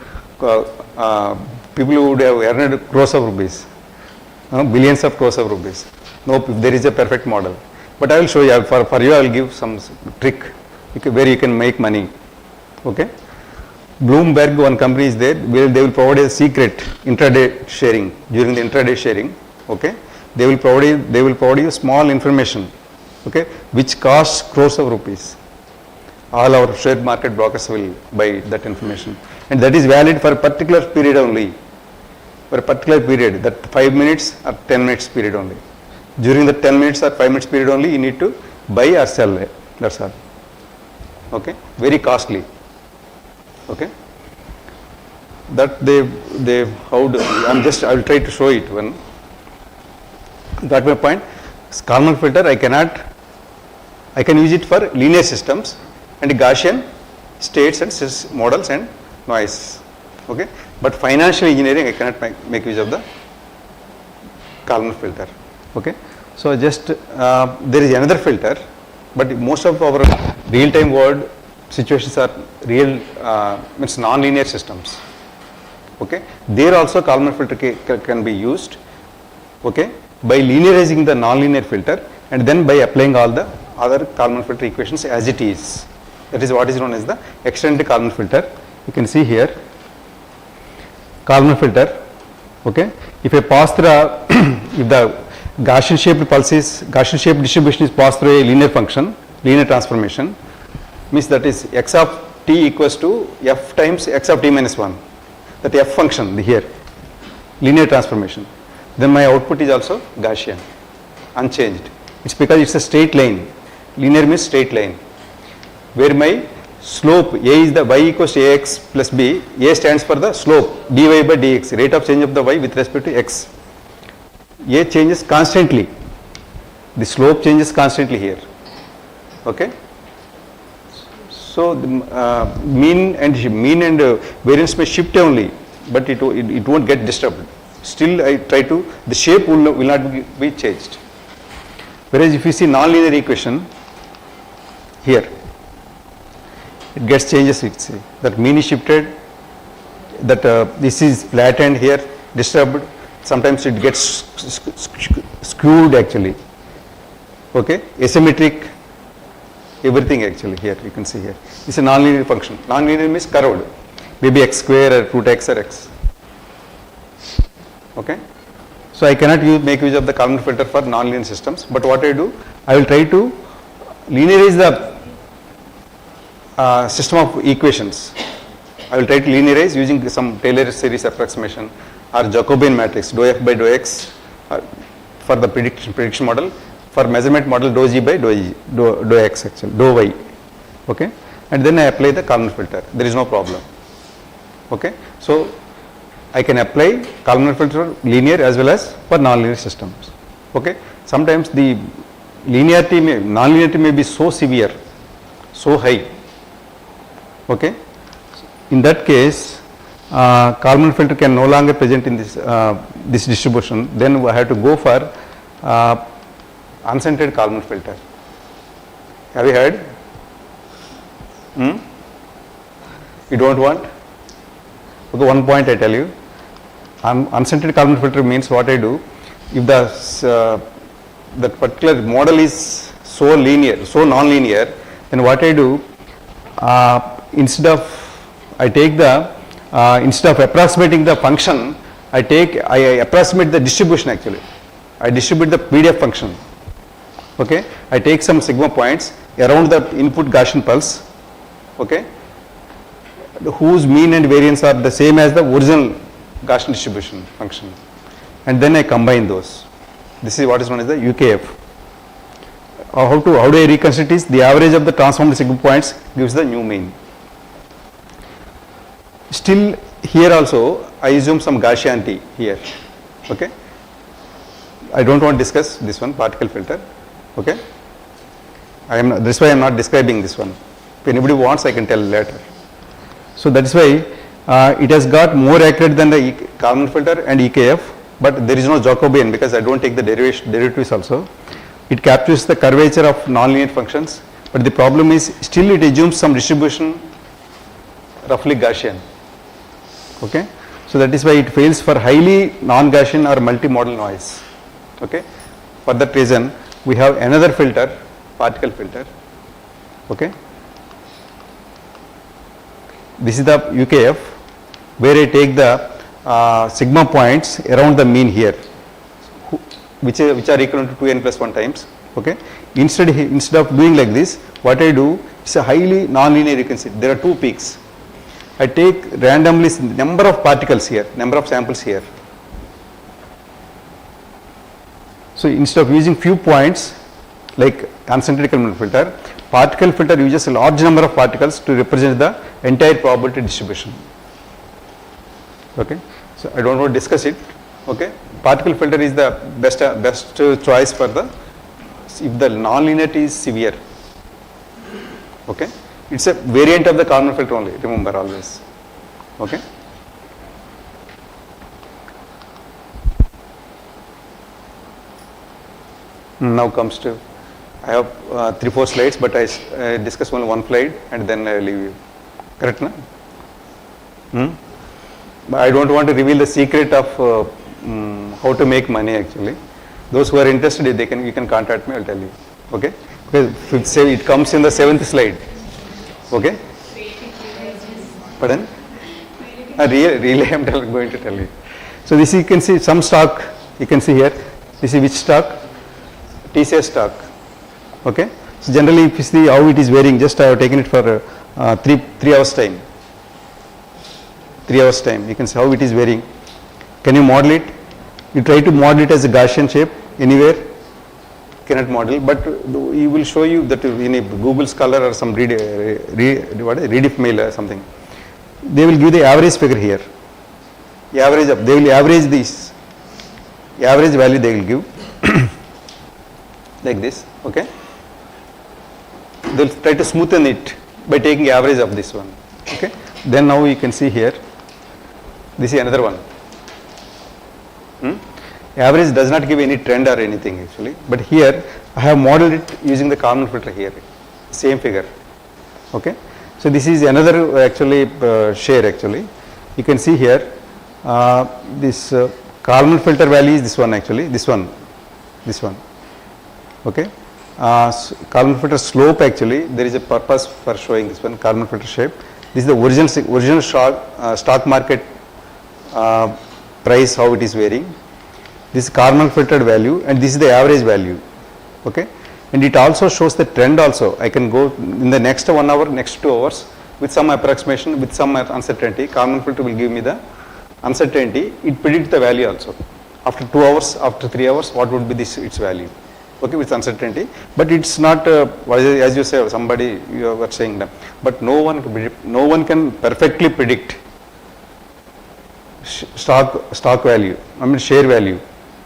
people would have earned crores of rupees, billions of crores of rupees. No, if there is a perfect model. But I will show you, for you I will give some trick where you can make money. Okay. Bloomberg, one company is there, where they will provide a secret intraday sharing, during the intraday sharing. Okay. They will provide you small information, okay, which costs crores of rupees. All our share market brokers will buy that information, and that is valid for a particular period only, for a particular period, that 5 minutes or 10 minutes period only. During the 10 minutes or 5 minutes period only, you need to buy or sell it, that's all. Okay, very costly. Okay, that I will try to show it when. Got my point? Kalman filter I can use it for linear systems and Gaussian states and models and noise. Okay, but financial engineering I cannot make use of the Kalman filter. Okay, so just there is another filter, but most of our real-time world situations are means non-linear systems. Okay, there also Kalman filter can be used. Okay, by linearizing the non-linear filter and then by applying all the other Kalman filter equations as it is. That is what is known as the extended Kalman filter. You can see here Kalman filter. Okay, if I pass through if the Gaussian shaped pulses, Gaussian shaped distribution is passed through a linear function, linear transformation, means that is x of t equals to f times x of t minus 1, that f function here, linear transformation. Then my output is also Gaussian, unchanged. It's because it's a straight line. Linear means straight line, where my slope a is the y equals to ax plus b. A stands for the slope dy by dx, rate of change of the y with respect to x. A changes constantly. The slope changes constantly here. Okay. So the mean and variance may shift only, but it won't get disturbed. Still I try to, the shape will not be changed. Whereas if you see non-linear equation here, it gets changes, you see that mean is shifted, that this is flattened here, disturbed, sometimes it gets skewed actually. Okay, asymmetric, everything actually here, you can see here. It's a nonlinear function. Nonlinear means curved, maybe x square or root x or x. Okay. So I cannot make use of the Kalman filter for nonlinear systems, but what I do, I will try to linearize the system of equations. I will try to linearize using some Taylor series approximation or Jacobian matrix, dou f by dou x for the prediction model, for measurement model dou g by dou x actually, dou y. Okay. And then I apply the Kalman filter. There is no problem. Okay. So I can apply Kalman filter linear as well as for nonlinear systems. Okay. Sometimes the nonlinearity may be so severe, so high. Okay. In that case, Kalman filter can no longer present in this this distribution. Then we have to go for uncentered Kalman filter. Have you heard? You don't want? Okay, one point I tell you. Uncentered Kalman filter means what I do. If the particular model is so linear, so non-linear, then what I do, instead of approximating the function, I approximate the distribution actually. I distribute the PDF function. Okay. I take some sigma points around the input Gaussian pulse. Okay. Whose mean and variance are the same as the original Gaussian distribution function. And then I combine those. This is what is known as the UKF. How do I reconstruct is the average of the transformed sigma points gives the new mean. Still here also I assume some Gaussianity here. Okay. I don't want to discuss this one, particle filter. Okay. That's why I am not describing this one. If anybody wants, I can tell later. So that is why it has got more accurate than the Kalman filter and EKF, but there is no Jacobian because I don't take the derivatives also. It captures the curvature of nonlinear functions, but the problem is still it assumes some distribution roughly Gaussian. Okay. So that is why it fails for highly non-Gaussian or multimodal noise. Okay. For that reason, we have another filter, particle filter. Okay. This is the UKF, where I take the sigma points around the mean here, which are equivalent to 2n plus 1 times. Okay. Instead of doing like this, what I do is a highly non-linear. You can see there are two peaks. I take randomly number of particles here, number of samples here. So instead of using few points like uncentered Kalman filter, particle filter uses a large number of particles to represent the entire probability distribution. Okay. So I don't want to discuss it. Okay. Particle filter is the best choice for if the nonlinearity is severe. Okay. It's a variant of the Kalman filter only, remember always. Okay. Now comes to, I have 3-4 slides, but I discuss only one slide and then I leave you. Correct, na? But I don't want to reveal the secret of how to make money actually. Those who are interested, you can contact me, I'll tell you. Okay. Because it comes in the 7th slide. Okay. Pardon? Really I am going to tell you. So this you can see some stock, you can see here. This is which stock? TCS stock. Okay. So generally if you see how it is varying, just I have taken it for 3 hours time. 3 hours time. You can see how it is varying. Can you model it? You try to model it as a Gaussian shape anywhere. Cannot model, but he will show you that in a Google Scholar or some Rediff mail or something, they will give the average figure here. They will average this. The average value they will give like this. Okay. They will try to smoothen it by taking average of this one. Okay. Then now you can see here. This is another one. Average does not give any trend or anything actually, but here I have modeled it using the Kalman filter here, same figure. Okay. So this is another actually share actually. You can see here this Kalman filter value is this one actually, this one. Okay. Kalman filter slope actually, there is a purpose for showing this one, Kalman filter shape. This is the original stock market price, how it is varying. This is Kalman filtered value and this is the average value. Okay, and it also shows the trend also. I can go in the next 1 hour, next 2 hours with some approximation, with some uncertainty. Kalman filter will give me the uncertainty. It predicts the value also. After 2 hours, after 3 hours, what would be its value? Okay, with uncertainty, but it's not as you say, somebody you were saying that, but no one can perfectly predict stock value, I mean share value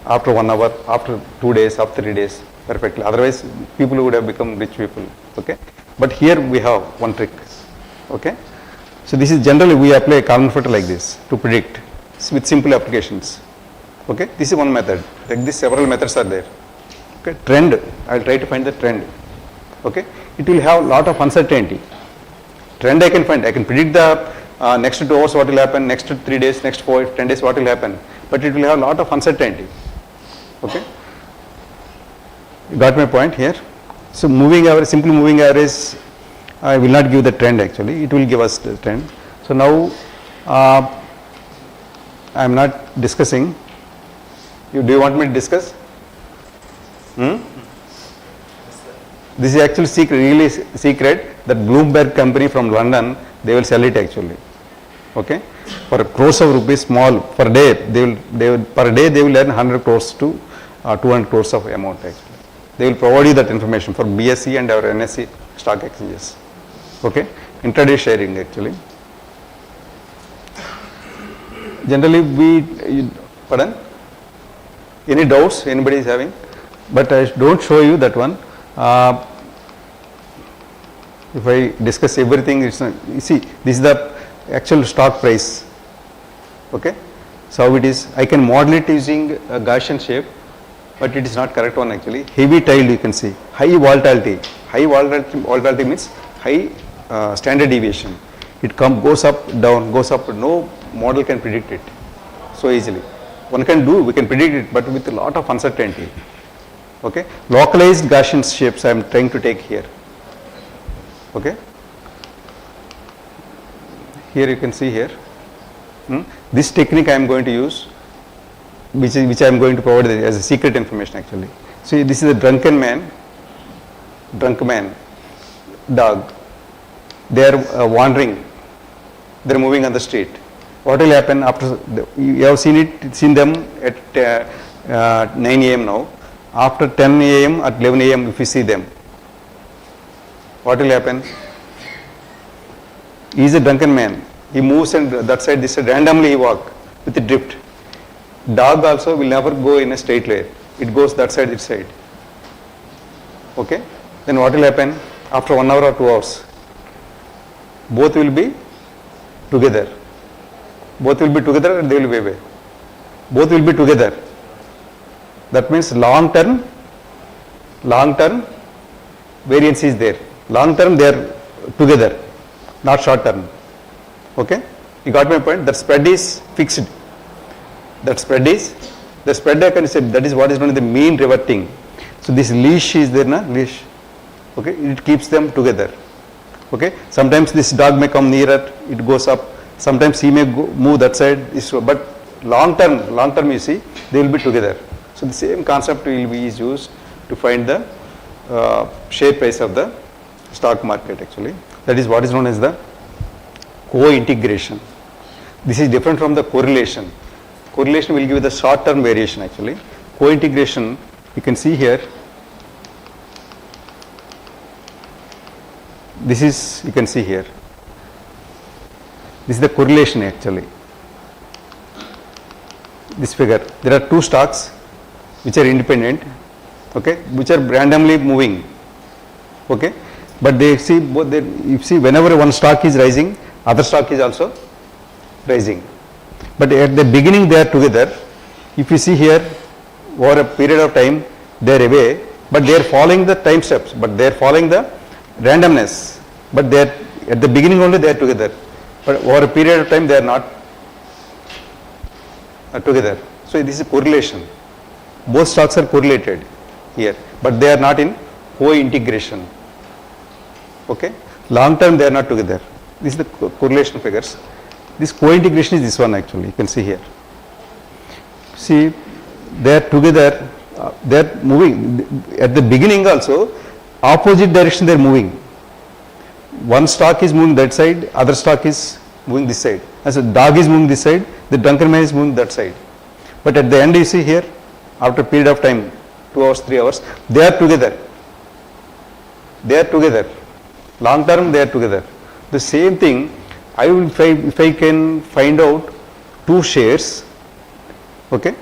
after 1 hour, after 2 days, after 3 days perfectly. Otherwise, people would have become rich people. Okay, but here we have one trick. Okay, so this is generally we apply a Kalman filter like this to predict with simple applications. Okay, this is one method. Like this, several methods are there. Okay, trend, I will try to find the trend. Okay, it will have lot of uncertainty. Trend I can find, I can predict the next 2 hours what will happen, next 3 days, next 10 days what will happen, but it will have lot of uncertainty. Okay, you got my point here. So moving average, simply moving average, I will not give the trend actually, it will give us the trend. So now I am not discussing. Do you want me to discuss? This is actually secret, really secret, that Bloomberg company from London, they will sell it actually. Okay, for crores of rupees, small per day, per day they will earn 100 crores to 200 crores of amount actually. They will provide you that information for BSE and our NSE stock exchanges. Okay, intraday sharing actually. Generally pardon? Any doubts anybody is having? But I don't show you that one. If I discuss everything, it's not, you see, this is the actual stock price. Okay, so how it is, I can model it using a Gaussian shape, but it is not correct one actually. Heavy tailed, you can see, high volatility. High volatility means high standard deviation. It goes up, down, goes up, no model can predict it so easily. We can predict it, but with a lot of uncertainty. Okay, localized Gaussian shapes I am trying to take here. Okay, here you can see here. This technique I am going to use, which I am going to provide as a secret information actually. See, this is a drunk man, dog. They are wandering. They are moving on the street. What will happen after? You have seen them at 9 a.m. now. After 10 a.m. at 11 a.m. if you see them, what will happen? He is a drunken man. He moves and that side, this side, randomly he walk with a drift. Dog also will never go in a straight line. It goes that side, this side. Okay? Then what will happen? After 1 hour or 2 hours, both will be together. Both will be together and they will be away. Both will be together. That means long term variance is there. Long term they are together, not short term. Okay, you got my point. That spread is fixed. The spread I can say that is what is known as the mean reverting. So this leash is there, na leash. Okay, it keeps them together. Okay, sometimes this dog may come nearer, it goes up. Sometimes he may move that side. But long term you see they will be together. So the same concept will be used to find the share price of the stock market actually. That is what is known as the co-integration. This is different from the correlation. Correlation will give you the short term variation actually. Co-integration, you can see here. This is, you can see here. This is the correlation actually. This figure, there are two stocks which are independent, okay, which are randomly moving, okay, but they see both. You see, whenever one stock is rising, other stock is also rising, but at the beginning they are together. If you see here, over a period of time they are away, but they are following the time steps, but they are following the randomness, but they are at the beginning only they are together, but over a period of time they are not together. So this is correlation. Both stocks are correlated here, but they are not in co-integration. Okay, long term they are not together. This is the correlation figures. This co-integration is this one actually, you can see here. See, they are together, they are moving, at the beginning also, opposite direction they are moving. One stock is moving that side, other stock is moving this side. As a dog is moving this side, the drunken man is moving that side. But at the end you see here, after a period of time, 2 hours, 3 hours, they are together. They are together. Long term they are together. The same thing, I will if I can find out 2 shares, okay,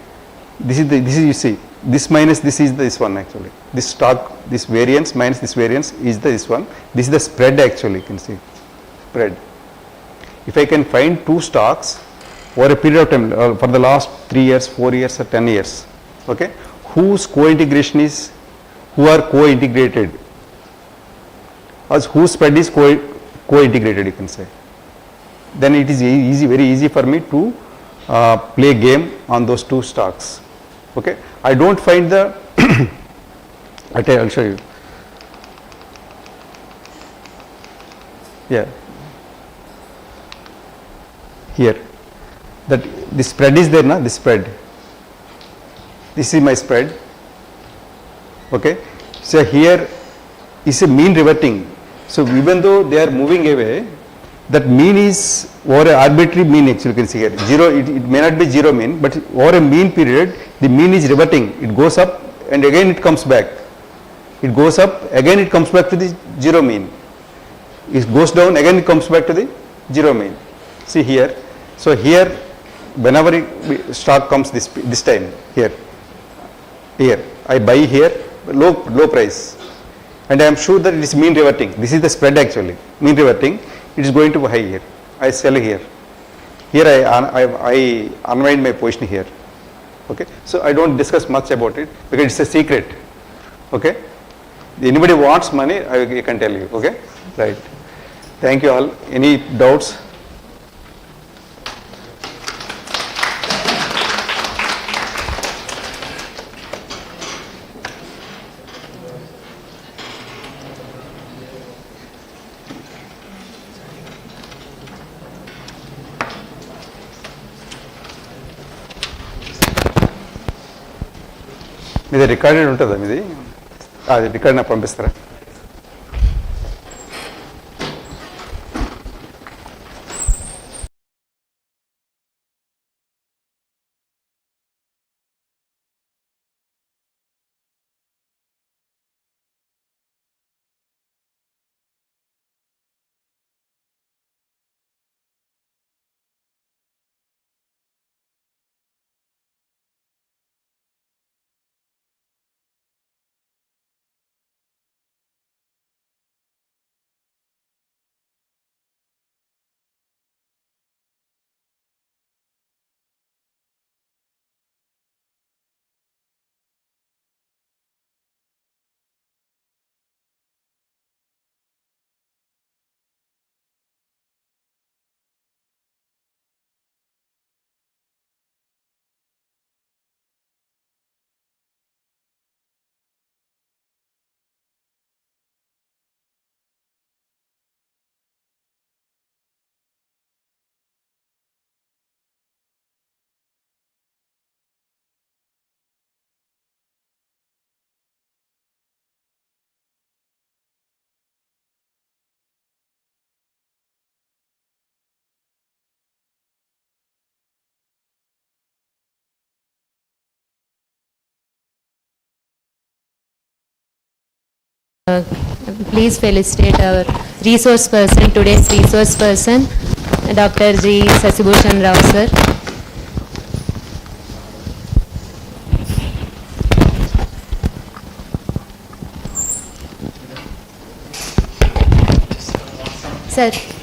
this is you see, this minus this is this one actually. This stock, this variance minus this variance is this one. This is the spread actually, you can see, spread. If I can find 2 stocks over a period of time, for the last 3 years, 4 years or 10 years, okay, whose co-integration is, who are co-integrated, as whose spread is co-integrated, you can say, then it is easy, very easy for me to play a game on those 2 stocks. Okay, I don't find the I'll show you. Yeah, here that the spread is there, na, the spread. This is my spread. Okay, so here is a mean reverting. So even though they are moving away, that mean is over an arbitrary mean actually, you can see here. Zero, it may not be zero mean, but over a mean period, the mean is reverting. It goes up and again it comes back. It goes up, again it comes back to the zero mean. It goes down, again it comes back to the zero mean. See here. So here, whenever stock comes this time, here, I buy here, low price. And I am sure that it is mean reverting. This is the spread actually, mean reverting. It is going to be high here. I sell here. Here I unwind my position here. Okay. So I don't discuss much about it because it's a secret. Okay. Anybody wants money, I can tell you. Okay. Right. Thank you all. Any doubts? మీది recorded ఉంటుందా మీది అది record నాకు పంపిస్తారా Please felicitate our resource person, today's resource person, Dr. G.Sasi Bhushanarao sir. Sir.